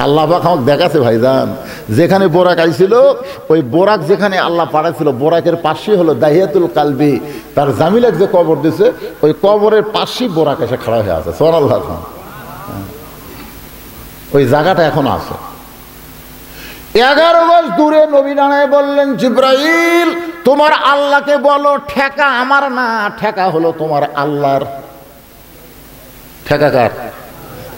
আল্লাহ পাক আমাকে দেখাচ্ছে ভাইজান, যেখানে বোরাক আইছিল ওই বোরাক যেখানে আল্লাহ পাঠাইছিল, বোরাকের পাশে হলো দাহিয়াতুল কালবি, তার জামিলাক যে কবর দিছে, ওই কবরের পাশেই বোরাক এসে খাড়া হয়ে আছে। সুবহানাল্লাহ। ওই জায়গাটা এখন আছে। 11 গজ দূরে নবী দাঁড়ায় বললেন, জিবরাইল, তোমার আল্লাহকে বলো ঠেকা আমার না, ঠেকা হলো তোমার আল্লাহর। ঠেকা কার?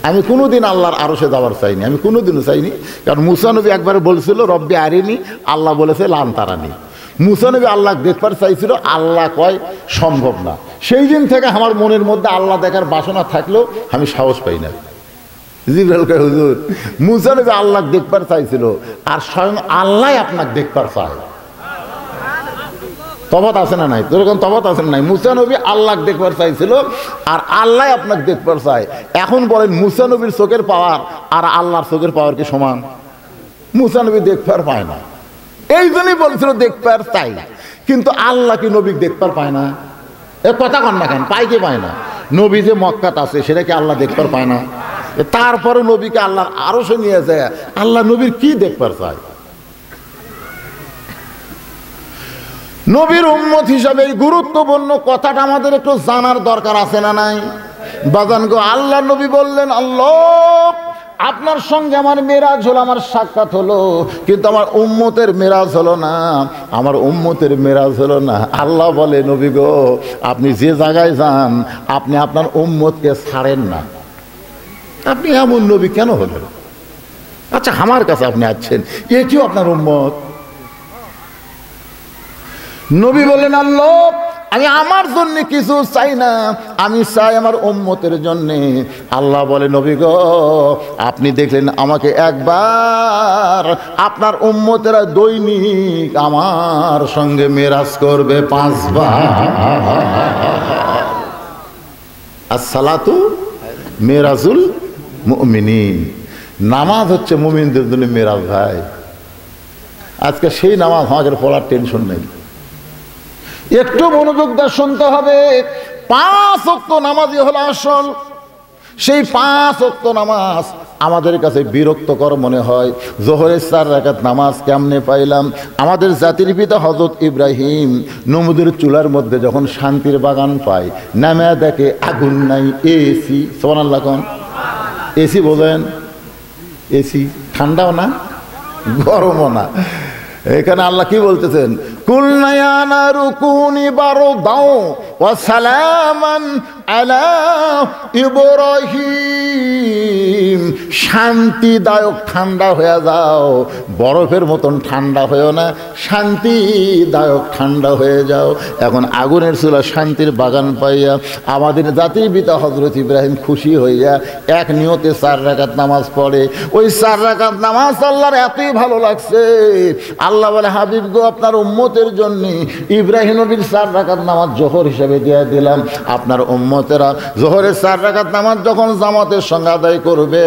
আমি কোনোদিন আল্লাহর আরশে যাওয়ার চাইনি, আমি কোনোদিনও চাইনি। কারণ মুসা নবী একবার বলছিল রব্বি আরিনি, আল্লাহ বলেছে লান তারানি। মুসা নবী আল্লাহ দেখবার চাইছিল, আল্লাহ কয় সম্ভব না। সেই দিন থেকে আমার মনের মধ্যে আল্লাহ দেখার বাসনা থাকলেও আমি সাহস পাই না। জিবরাইল কয়, হুজুর, মুসা নবী আল্লাহ দেখবার চাইছিল, আর স্বয়ং আল্লাহ আপনাকে দেখবার চায়। তফাৎ আছে না নাই? যেরকম তফাৎ আছে না নাই? মুসা নবী আল্লাহ দেখবার চাইছিল, আর আল্লাহ আপনাকে দেখবার চায়। এখন বলেন মুসা নবীর চোখের পাওয়ার আর আল্লাহর চোখের পাওয়ার কি সমান? মুসা নবী দেখবার পায় না, এই জন্যই বলছিল দেখবার চাই। কিন্তু আল্লাহ কি নবী দেখবার পায় না? এ কথা কন না কেন? পায় কি পায় না? নবী যে মক্কাত আছে সেটা কি আল্লাহ দেখবার পায় না? তারপরে নবীকে আল্লাহর আরশে নিয়ে যায়, আল্লাহ নবীর কি দেখবার চায়? নবীর উম্মত হিসাবে এই গুরুত্বপূর্ণ কথাটা আমাদের একটু জানার দরকার আছে না নাই? বাজান গো, আল্লাহ নবী বললেন, আল্লাহ, আপনার সঙ্গে আমার মেরাজ হলো, আমার সাক্ষাৎ হলো, কিন্তু আমার উম্মতের মেরাজ হলো না, আমার উম্মতের মেরাজ হলো না। আল্লাহ বলে, নবী গো, আপনি যে জায়গায় যান আপনি আপনার উম্মতকে ছাড়েন না। আপনি এমন নবী কেন হলেন? আচ্ছা, আমার কাছে আপনি আসছেন, এটিও আপনার উম্মত। নবী বলেন, আল্লাহ, আমি আমার জন্য কিছু চাই না, আমি চাই আমার উম্মতের জন্য। আল্লাহ বলে, নবী গো, আপনি দেখলেন আমাকে একবার, আপনার উম্মতেরা দৈনিক আমার সঙ্গে মেরাজ করবে 5 বার। আসসালাতু মেরাজুল মুমিনিন, নামাজ হচ্ছে মুমিনদের জন্য মেরাজ। ভাই, আজকে সেই নামাজ আমাদের পড়ার টেনশন নেই। একটু মনোযোগ দিয়ে শুনতে হবে। 5 ওয়াক্ত নামাজই হলো আসল। সেই 5 ওয়াক্ত নামাজ আমাদের কাছে বিরক্তকর মনে হয়। জোহরের 4 রাকাত নামাজ কেমনে পাইলাম? আমাদের জাতির পিতা হযরত ইব্রাহিম নমরুদের চুলার মধ্যে যখন শান্তির বাগান পায়, নামে দেখে আগুন নাই, এসি। সুবহানাল্লাহ। কোন এসি? বলেন, এসি ঠান্ডাও না, গরমও না। এখানে আল্লাহ কি বলতেছেন, কুলনা ইয়া নারু কুনি বারদাও ওয়া সালামান আলা ইব্রাহিম, শান্তিদায়ক ঠান্ডা হয়ে যাও, বরফের মতন ঠান্ডা হয়েও না, শান্তিদায়ক ঠান্ডা হয়ে যাও। এখন আগুনের চুলা শান্তির বাগান পাইয়া আমাদের জাতির পিতা হযরত ইব্রাহিম খুশি হইয়া এক নিয়তে 4 রাকাত নামাজ পড়ে। ওই 4 রাকাত নামাজ আল্লাহর এতই ভালো লাগছে, আল্লাহ বলে, হাবিব গো, আপনার উম্মতের জন্য ইব্রাহিম নবীর 4 রাকাত নামাজ জোহর হিসেবে দিয়ে দিলাম। আপনার উম্মতেরা জোহরের 4 রাকাত নামাজ যখন জামাতের সঙ্গে আদায় করবে,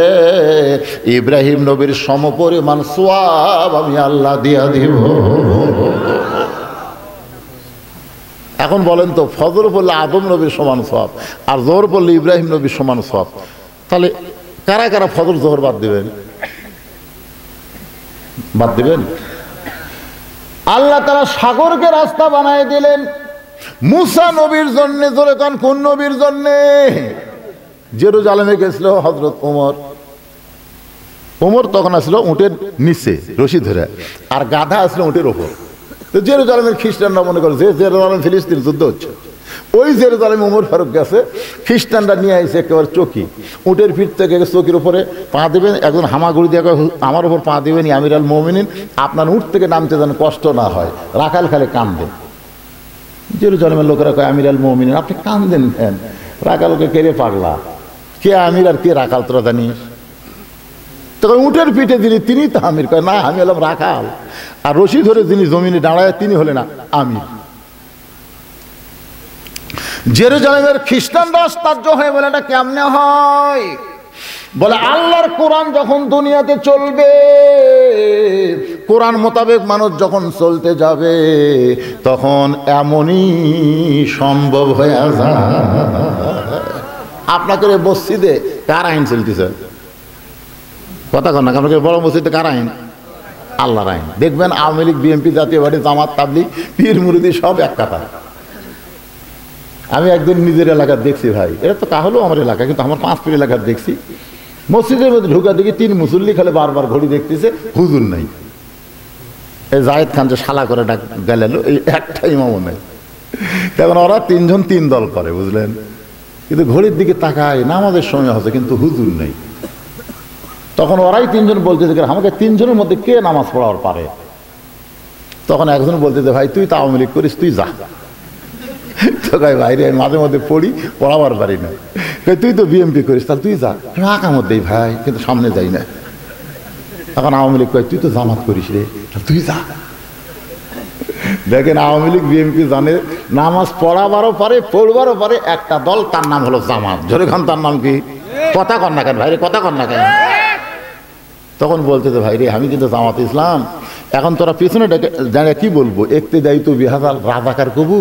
ইব্রাহিম নবীর সমপরিমাণ সওয়াব আমি আল্লাহ দিয়া দিব। এখন বলেন তো, ফজর পড়লে আদম নবীর সমান সওয়াব আর জোহর পড়লে ইব্রাহিম নবীর সমান সওয়াব, তাহলে কারা কারা ফজর জোহর বাদ দিবেন? বাদ দিবেন? আল্লাহ তাআলা সাগরকে রাস্তা বানায় দিলেন মুসা নবীর জন্য। জোরে কান, কোন নবীর জন্য? জেরুজালেমে গেছিল হযরত ওমর তখন আসলো উটের নিচে রশি ধরে, আর গাধা আসলো উটের ওপর। তো জেরুজালেমের খ্রিস্টানরা মনে করে যে জেরুজালেম ফিলিস্তিন যুদ্ধ হচ্ছে, ওই জেরুজালেমে ওমর ফারুক গেছে, খ্রিস্টানরা নিয়ে আইছে একেবারে চকি, উটের পিঠ থেকে চকির উপরে পা দিবেন, একজন হামাগুড়ি দিয়ে আমার উপর পা দিবেন, আমির আল মুমিনিন, আপনার উঠ থেকে নামতে যেন কষ্ট না হয়। রাখাল খালে কান্দে। জেরুজালেমের লোকেরা কয়, আমির আল মুমিনিন আপনি কান্দেন কেন? রাখালকে কেড়ে পাগলা, কে আমির আর কে রাখাল তোরা জানিস? তখন উটের পিঠে যিনি তিনি তো আমির। কয় না, আমি হলাম রাখাল, আর রশি ধরে যিনি জমিনে দাঁড়ায় তিনি হলেন আমির। জেরুজালেমের খ্রিস্টানরা আশ্চর্য হয়ে বলে, এটা কেমনে হয়? বলে, আল্লাহর কোরআন যখন দুনিয়াতে চলবে, কোরআন মোতাবেক মানুষ যখন চলতে যাবে, তখন এমনই সম্ভব হয়ে যায়। আপনাকে মসজিদে কার আইন চলতেছে? কথা কন না, আপনাকে বড় মসজিদে কার আইন? আল্লাহর আইন। দেখবেন আওয়ামী লীগ, বিএনপি, জাতীয় পার্টি, জামাত, তাবলীগ, পীর মুরিদি সব এক কথা। আমি একদিন নিজের এলাকার দেখছি, ভাই এটা তো কাহলেও আমার এলাকা, কিন্তু আমার 5 ফিট এলাকার দেখছি, মসজিদের মধ্যে ঢুকা দেখি 3 মুসল্লি খালে বারবার ঘড়ি দেখতেছে, হুজুর নাই। এই জায়েদ খান যে শালা করে ডাক গেল, এই একটা ইমামও নাই। তখন ওরা 3 জন 3 দল করে, বুঝলেন? কিন্তু ঘড়ির দিকে তাকায়, নামাজের সময় হচ্ছে কিন্তু হুজুর নেই। তখন ওরাই 3 জন বলতে থাকে, আমাকে 3 জনের মধ্যে কে নামাজ পড়ার পারে? তখন একজন বলতে, ভাই তুই তো আওয়ামী লীগ করিস, তুই যা। তো কয়, ভাই রে, মাঝে মধ্যে পড়াবার পারি না। তুই তো বিএমপি করিস, তাহলে তুই যা। আঁকা মধ্যেই ভাই, কিন্তু সামনে যাই না। এখন আওয়ামী লীগ কয়, তুই তো জামাত করিস রে, তুই যা। দেখেন, আওয়ামী লীগ বিএমপি জানে নামাজ পড়াবারও পারে, পড়বারও পারে, একটা দল, তার নাম হলো জামাত। জোরে খান, তার নাম কি? কথা কন না কেন ভাই রে, কথা কন না কেন? তখন বলতে, ভাই রে, আমি কিন্তু জামাত ইসলাম। এখন তোরা পিছনে জানে কি বলবো, একতে যাই তো বিহাজাল রাজাকার কবু।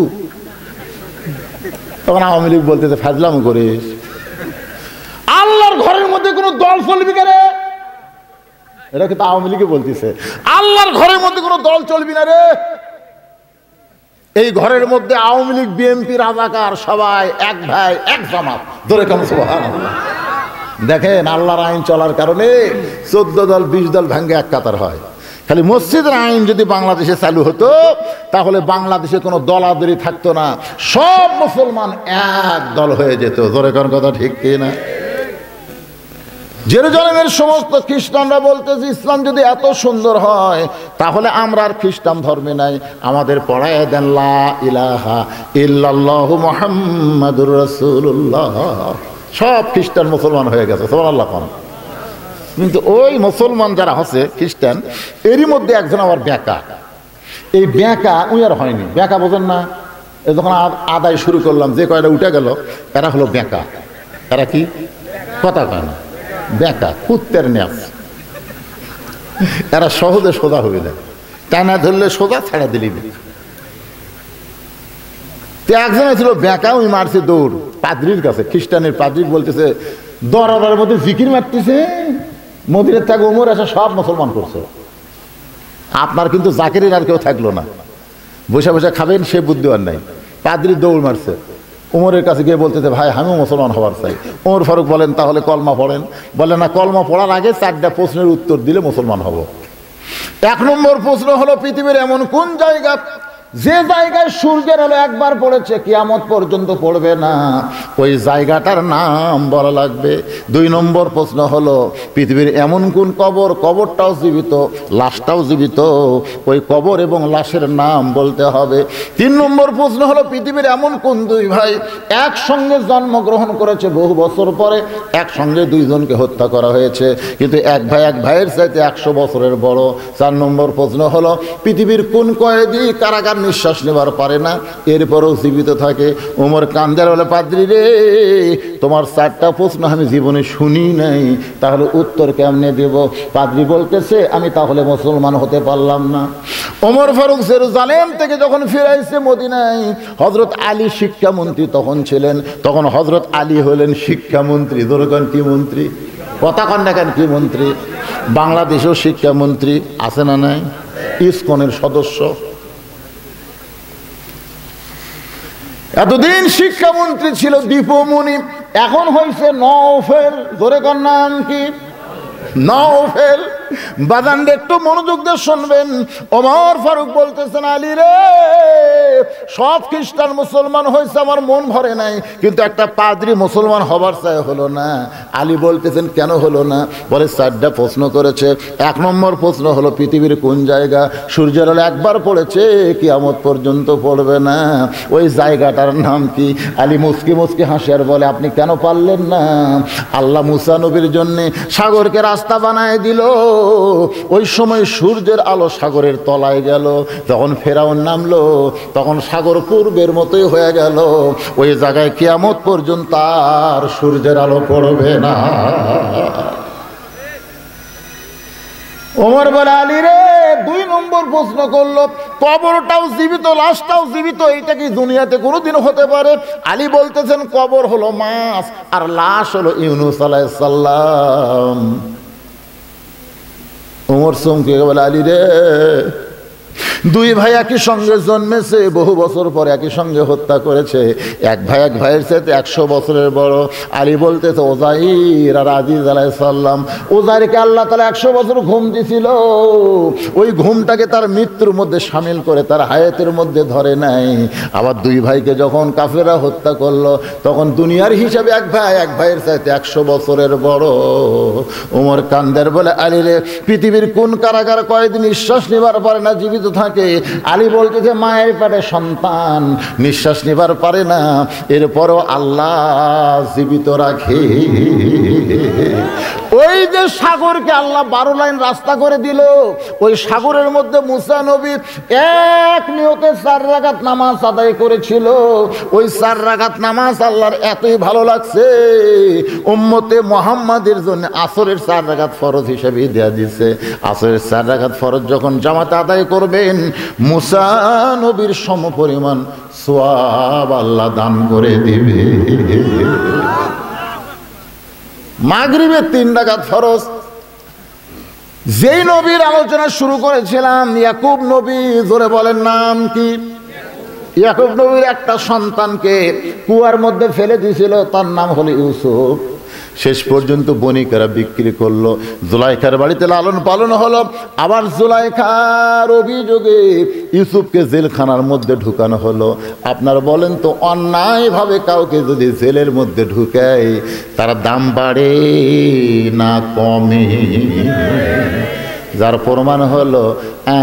তখন আওয়ামী লীগ বলতে, ফাজলাম করিস, আল্লাহর ঘরের মধ্যে কোনো দল চলবি রে। এটা কিন্তু আওয়ামী লীগে বলতেছে, আল্লাহর ঘরের মধ্যে কোনো দল চলবি না রে। এই ঘরের মধ্যে আওয়ামী লীগ, বিএনপি, রাজাকার সবাই এক ভাই, এক জামাত। ধরে কেন? সুবহানাল্লাহ। দেখেন, আল্লাহর আইন চলার কারণে 14 দল 20 দল ভাঙ্গে এক কাতার হয়। খালি মসজিদের আইন যদি বাংলাদেশে চালু হতো, তাহলে বাংলাদেশে কোনো দলাদলি থাকতো না, সব মুসলমান এক দল হয়ে যেত। জোরে কোন কথা ঠিক কি না? জেরুজালেমের সমস্ত খ্রিস্টানরা বলতেছে, ইসলাম যদি এত সুন্দর হয়, তাহলে আমরা আর খ্রিস্টান ধর্মে নাই, আমাদের পড়ায় দেন লা ইলাহা ইল্লাল্লাহু মুহাম্মাদুর রাসূলুল্লাহ। সব খ্রিস্টান মুসলমান হয়ে গেছে, সুবহানাল্লাহ। কিন্তু ওই মুসলমান যারা হচ্ছে খ্রিস্টান, এরই মধ্যে একজন আবার বেঁকা। এই বেঁকা উই আর হয়নি, বেঁকা বোঝেন না? যখন আদায় শুরু করলাম, যে কয়টা উঠে গেল, এরা হলো বেঁকা। এরা কি? কথা কয় না, বেঁকা, কুত্তের ন্যাস। এরা সহজে সোজা হবে না, টানা ধরলে সোজা, ছাড়া দিলি না। একজন ছিল বেঁকা, ওই মারছে দৌড় পাদ্রির কাছে। খ্রিস্টানের পাদ্রি বলতেছে, দরবারের মধ্যে জিকির মারতেছে, মদিনার থেকে ওমর এসে সব মুসলমান করছে। আপনার কিন্তু জাকিরের আর কেউ থাকলো না, বসে বসে খাবেন, সে বুদ্ধিমান নাই। পাদ্রি দৌড় মারছে, ওমরের কাছে গিয়ে বলতেছে, ভাই আমিও মুসলমান হবার চাই। ওমর ফারুক বলেন, তাহলে কলমা পড়েন। বলে না, কলমা পড়ার আগে 4টা প্রশ্নের উত্তর দিলে মুসলমান হব। এক নম্বর প্রশ্ন হলো, পৃথিবীর এমন কোন জায়গা যে জায়গায় সূর্যের আলো একবার পড়েছে কিয়ামত পর্যন্ত পড়বে না, ওই জায়গাটার নাম বলা লাগবে। দুই নম্বর প্রশ্ন হলো, পৃথিবীর এমন কোন কবর, কবরটাও জীবিত লাশটাও জীবিত, ওই কবর এবং লাশের নাম বলতে হবে। তিন নম্বর প্রশ্ন হলো, পৃথিবীর এমন কোন দুই ভাই একসঙ্গে জন্মগ্রহণ করেছে, বহু বছর পরে একসঙ্গে দুইজনকে হত্যা করা হয়েছে, কিন্তু এক ভাই এক ভাইয়ের চাইতে 100 বছরের বড়। চার নম্বর প্রশ্ন হলো, পৃথিবীর কোন কয়েদি কারাগার নিঃশ্বাস নেবার পারে না, এরপরও জীবিত থাকে। ওমর কান্দার বলে, পাদ্রী রে, তোমার 4টা প্রশ্ন আমি জীবনে শুনি নাই, তাহলে উত্তর কেমনে দেব? পাদ্রী বলতেছে, আমি তাহলে মুসলমান হতে পারলাম না। ওমর ফারুক জেরুজালেম থেকে যখন ফিরাইছে মদিনায়, হযরত আলী শিক্ষামন্ত্রী তখন ছিলেন, তখন হযরত আলী হলেন শিক্ষামন্ত্রী। ধরুন কি মন্ত্রী, কথা কন না কেন, কি মন্ত্রী? বাংলাদেশেও শিক্ষামন্ত্রী আছে না নাই? ইসকনের সদস্য। এতদিন শিক্ষামন্ত্রী ছিল দীপমণি, এখন হয়েছে নওফেল। ধরে কর নাম কি? নওফেল। বাজান একটু মনোযোগ দিয়ে শুনবেন। ওমর ফারুক বলতেছেন, আলী রে, সব খ্রিস্টান মুসলমান হয়েছে, আমার মন ভরে নাই, কিন্তু একটা পাদ্রী মুসলমান হবার চাই হলো না। আলী বলতেছেন, কেন হলো না? বলে, 4টা প্রশ্ন করেছে। 1 নম্বর প্রশ্ন হলো, পৃথিবীর কোন জায়গা সূর্যের আলো একবার পড়েছে কিয়ামত পর্যন্ত পড়বে না, ওই জায়গাটার নাম কি? আলী মুচকি মুচকি হাসি আর বলে, আপনি কেন পারলেন না? আল্লাহ মুসা নবীর জন্যে সাগরকে রাস্তা বানায় দিল, ওই সময় সূর্যের আলো সাগরের তলায় গেল, যখন ফেরাউন নামলো তখন সাগর পূর্বের মতোই হয়ে গেল, ওই জায়গায় কিয়ামত পর্যন্ত আর সূর্যের আলো পড়বে না। ওমর বলে, আলী রে, 2 নম্বর প্রশ্ন করলো, কবরটাও জীবিত লাশটাও জীবিত, এটা কি দুনিয়াতে কোনোদিন হতে পারে? আলী বলতেছেন, কবর হলো মাছ আর লাশ হলো ইউনূস আলাইহিস সালাম। ওমর চমকে বলে, আলী রে, 2 ভাই একই সঙ্গে জন্মেছে, বহু বছর পর একই সঙ্গে হত্যা করেছে, এক ভাই এক ভাইয়ের সাথে 100 বছরের বড়। আলী বলতেছে, ওজাইর আর আজিজ আলাইহিস সালাম, ওজাইরকে আল্লাহ তাআলা 100 বছর ঘুম দিছিল, ওই ঘুমটাকে তার মৃত্যুর মধ্যে শামিল করে তার হায়াতের মধ্যে ধরে নাই। আবার 2 ভাইকে যখন কাফেররা হত্যা করলো, তখন দুনিয়ার হিসাবে এক ভাই এক ভাইয়ের সাথে 100 বছরের বড়। ওমর কান্দের বলে, আলী রে, পৃথিবীর কোন কারাগার কয়েকদিন নিঃশ্বাস নেবার পারে না, জীবিত থাকে? আলী বলতেছে, মায়ের পেটে সন্তান নিঃশ্বাস নেবার পারে না, এরপরও আল্লাহ জীবিত রাখে। ওই যে সাগরকে আল্লাহ 12 লাইন রাস্তা করে দিল, ওই সাগরের মধ্যে মুসা নবী এক নিয়তে 4 রাকাত নামাজ আদায় করেছিল। ওই 4 রাকাত নামাজ আল্লাহর এতই ভালো লাগছে, উম্মতে মুহাম্মাদের জন্য আসরের 4 রাকাত ফরজ হিসেবে দেয়া দিয়েছে। আসরের 4 রাকাত ফরজ যখন জামাতে আদায় করবেন, মুসা নবীর সমপরিমাণ সওয়াব আল্লাহ দান করে দিবে। মাগরিবের 3 রাকাত ফরজ। যেই নবীর আলোচনা শুরু করেছিলাম, ইয়াকুব নবী, জোরে বলেন নাম কি? ইয়াকুব নবীর একটা সন্তানকে কুয়ার মধ্যে ফেলে দিয়েছিল, তার নাম হলো ইউসুফ। শেষ পর্যন্ত বণিকেরা বিক্রি করলো, জুলাইখার বাড়িতে লালন পালন হলো। আবার জুলাইখার অভিযোগে ইউসুফকে জেলখানার মধ্যে ঢুকানো হলো। আপনারা বলেন তো, অন্যায়ভাবে কাউকে যদি জেলের মধ্যে ঢুকায়, তার দাম বাড়ে না কমে? যার প্রমাণ হলো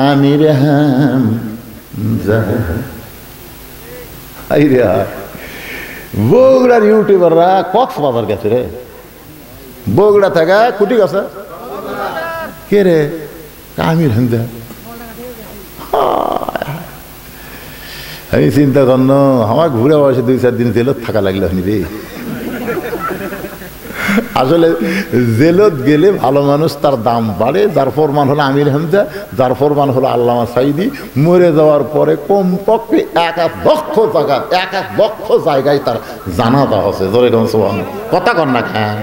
আমির হামজা। বগুড়ার ইউটিউবাররা কক্সবাজার গেছে রে, বগুড়া থাকা কুটি গেছে, কে রে? আমির হামজা। আমি চিন্তা করল, আমার ঘুরে বসে 2-4 দিন জেলত থাকা লাগলো রে। আসলে জেলত গেলে ভালো মানুষ, তার দাম বাড়ে। যার প্রমাণ হলো আমির হামজা, যার প্রমাণ হলো আল্লামা সাঈদী। মরে যাওয়ার পরে কমপক্ষে 1 লক্ষ জায়গায় তার জানাজা হচ্ছে। ধরে গেল কথা কন না। খান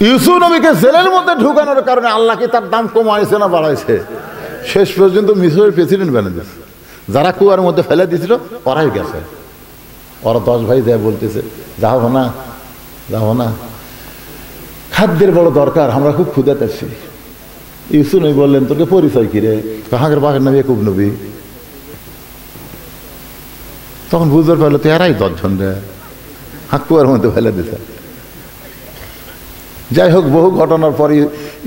ইউসুফ নবীকে জেলের মধ্যে ঢুকানোর কারণে আল্লাহ কি তার দাম কমাইছে না বাড়াইছে? শেষ পর্যন্ত মিশরের প্রেসিডেন্ট বানিয়ে দিয়েছে। যারা কুয়ার মধ্যে ফেলে দিয়েছিল ওরাই গেছে। ওরা 10 ভাই যায় বলতেছে, যাবো না, যাবো না। খাদ্যের বড় দরকার, আমরা খুব ক্ষুধাতেছি। ইউসুফ নবী বললেন, তোকে পরিচয় কি রে? হাগের বাঘের নাম ইয়াকুব নবী। তখন বুঝতে পারলো তো এরাই 10 জন রে, হাকুয়ার মধ্যে ফেলে দিতে। যাই হোক, বহু ঘটনার পরে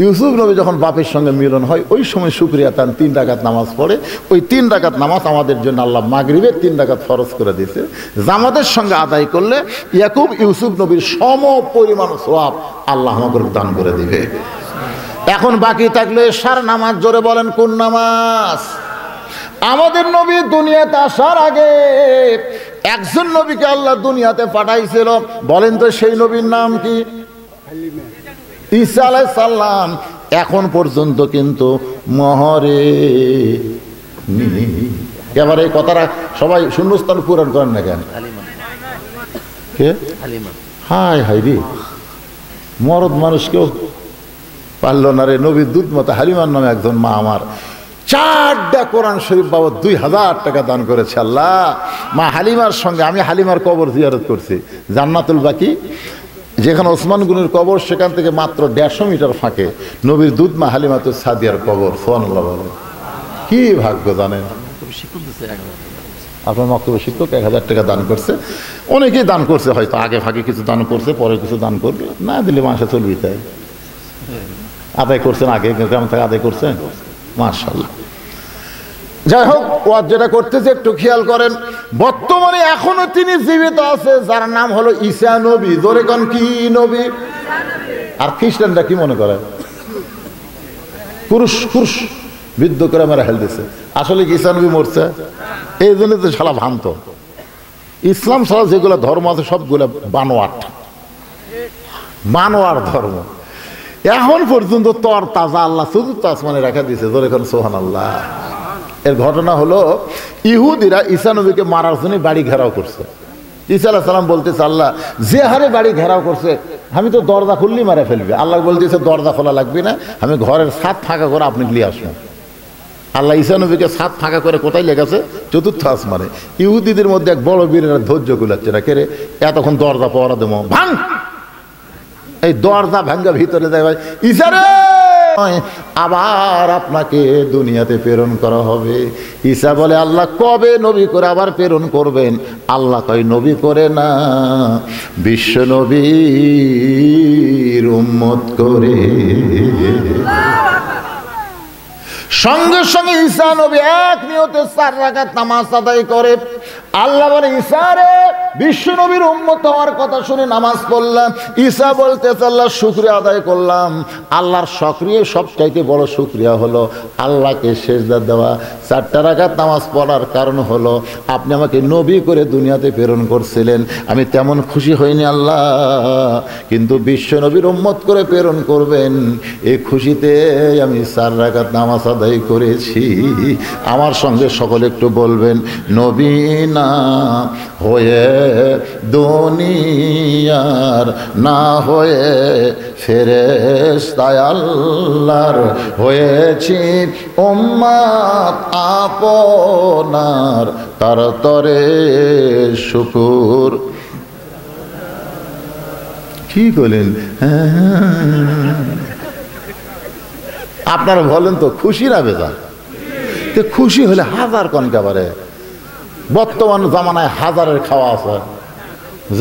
ইউসুফ নবী যখন বাপের সঙ্গে মিলন হয়, ওই সময় শুকরিয়া তান 3 রাকাত নামাজ পড়ে। ওই 3 রাকাত নামাজ আমাদের জন্য আল্লাহ মাগরিবে 3 রাকাত ফরজ করে দিয়েছে। জামাতের সঙ্গে আদায় করলে ইয়াকুব ইউসুফ নবীর সম পরিমাণ সওয়াব আল্লাহ আমাদের দান করে দিবে। এখন বাকি থাকলো এশার নামাজ। জোরে বলেন কোন নামাজ? আমাদের নবী দুনিয়াতে আসার আগে একজন নবীকে আল্লাহ দুনিয়াতে পাঠাইছিল। বলেন তো সেই নবীর নাম কি? ঈসা আলাইহিস সালাম। এখন পর্যন্ত কিন্তু মহরে এবার এই কথাটা সবাই শূন্যস্থান পূরণ করেন না কেন? হাই হাই রে, মরদ মানুষকেও পারলো না রে। নবীর দুধ মতো হালিমার নামে একজন মা আমার 4টা কোরআন শরীফ বাবদ 2000 টাকা দান করেছে আল্লাহ। মা হালিমার সঙ্গে আমি হালিমার কবর জিয়ারত করছি, জান্নাতুল বাকি যেখানে ওসমান গনির কবর, সেখান থেকে মাত্র 150 মিটার ফাঁকে নবীর দুধ মা হালিমাতুস সাদিয়ার কবর। সুবহানাল্লাহ বলেন, কি ভাগ্য জানেন। আপনার মক্তব্য শিক্ষক 1000 টাকা দান করছে। অনেকেই দান করছে, হয়তো আগে ফাঁকে কিছু দান করছে, পরে কিছু দান করবে, না দিলে মাসে চলবি। তাই আদায় করছেন, আগে গ্রাম থেকে আদায় করছেন, মাশাআল্লাহ। যাই হোক, ও যেটা করতেছে একটু খেয়াল করেন। বর্তমানে এখনো তিনি জীবিত আছে, যার নাম হলো ঈসা নবী। জোরে কোন কি নবী? আর খ্রিস্টানরা কি মনে করে? কুরুশ কুরুশ বিদ্ধ করে মেরে হেল দিছে। আসলে কি ঈসা নবী মরছে? এই জন্য তো শালা ভ্রান্ত। ইসলাম ছাড়া যেগুলো ধর্ম আছে সবগুলো বানোয়াট, বানোয়ার ধর্ম। এখন পর্যন্ত তর তাজা আল্লাহ চতুর্থ আসমানে রাখা দিয়েছে। জোরে কোন সুবহানাল্লাহ। এর ঘটনা হলো, ইহুদিরা ঈসা নবীকে মারার জন্য বাড়ি ঘেরাও করছে। ঈসা আলাইহিস সালাম বলতেছে, আল্লাহ যে হারে বাড়ি ঘেরাও করছে, আমি তো দরজা খুললেই মারা ফেলবে। আল্লাহ বলতেছে, দরজা খোলা লাগবে না, আমি ঘরের ছাদ ফাঁকা করে আপনি নিয়ে আসুন। আল্লাহ ঈসা নবীকে ছাদ ফাঁকা করে কোথায় লেগেছে? চতুর্থ আসমানে। ইহুদিদের মধ্যে এক বড় বীরেরা ধৈর্য কুলাচ্ছে না, কে রে এতক্ষণ দরজা পাওয়া দেবো, ভাঙ। এই দরজা ভাঙ্গা ভিতরে যায়, ভাই ঈসা রে আবার আপনাকে দুনিয়াতে প্রেরণ করা হবে। ঈসা বলে, আল্লাহ কবে নবী করে আবার প্রেরণ করবেন? আল্লাহ কয়, নবী করে না, বিশ্ব নবীর উম্মত করে। সঙ্গে সঙ্গে ঈসা নবী এক নিয়তে 4 রাকাত নামাজ আদায় করে। আল্লাহ বলে, ঈসা রে বিশ্ব নবীর উম্মত হওয়ার কথা শুনে নামাজ পড়লাম। ঈসা বলতেছে, আল্লাহ শুকরিয়া আদায় করলাম। আল্লাহর সক্রিয় সবচাইতে বড় শুকরিয়া হলো আল্লাহকে সেজদা দেওয়া। 4টা রাকাত নামাজ পড়ার কারণ হলো আপনি আমাকে নবী করে দুনিয়াতে প্রেরণ করছিলেন। আমি তেমন খুশি হইনি আল্লাহ, কিন্তু বিশ্ব নবীর উম্মত করে প্রেরণ করবেন, এই খুশিতে আমি 4 রাকাত নামাজ আদায় করেছি। আমার সঙ্গে সকলে একটু বলবেন, নবী না হয়ে দুনিয়ার, না হয়ে ফেরেশতা আল্লাহর হয়েছি উম্মত আপনার, তার তরে শুকুর। কি বলেন? আপনারা বলেন তো, খুশি না বেজার? খুশি হলে হাজার কনকাবারে। বর্তমান জামানায় হাজারের খাওয়া আছে।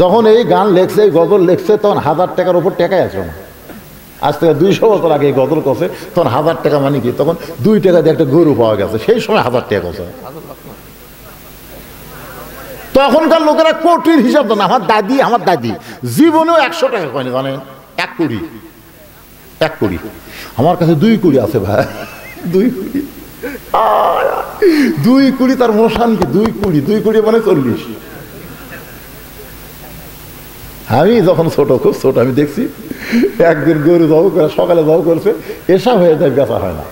যখন এই গান লেখছে, এই গজল লেখছে, তখন 1000 টাকার উপর টাকাই আসবে না। আজ থেকে 200 বছর আগে এই গজল করছে, তখন 1000 টাকা মানে কি? তখন 2 টাকা দিয়ে একটা গরু পাওয়া গেছে, সেই সময় 1000 টাকা করছে। তখনকার লোকেরা কোটির হিসাব দেন। আমার দাদি জীবনেও 100 টাকা কয়নি, জানেন? 1 কোটি, 1 কোটি। আমার কাছে 2 কোটি আছে ভাই, 2 কোটি। 2 কোটি তার মোশান কি? 2 কোটি মানে 40। আমি যখন ছোট, খুব ছোট, আমি দেখছি একদিন গরু জব করে, সকালে জব করছে, এসা হয়ে যায়, বেচা হয় না।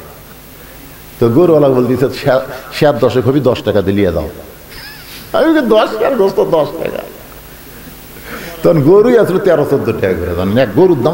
তো গরুওয়ালা বলতেছে, 7-10 হবি, 10 টাকা দিলিয়ে দাও। আমি 10 টাকার গোস্ত 10 টাকা। তখন গরুই আসলে 13-14 টাকা করে, জানেন? এক গরুর দাম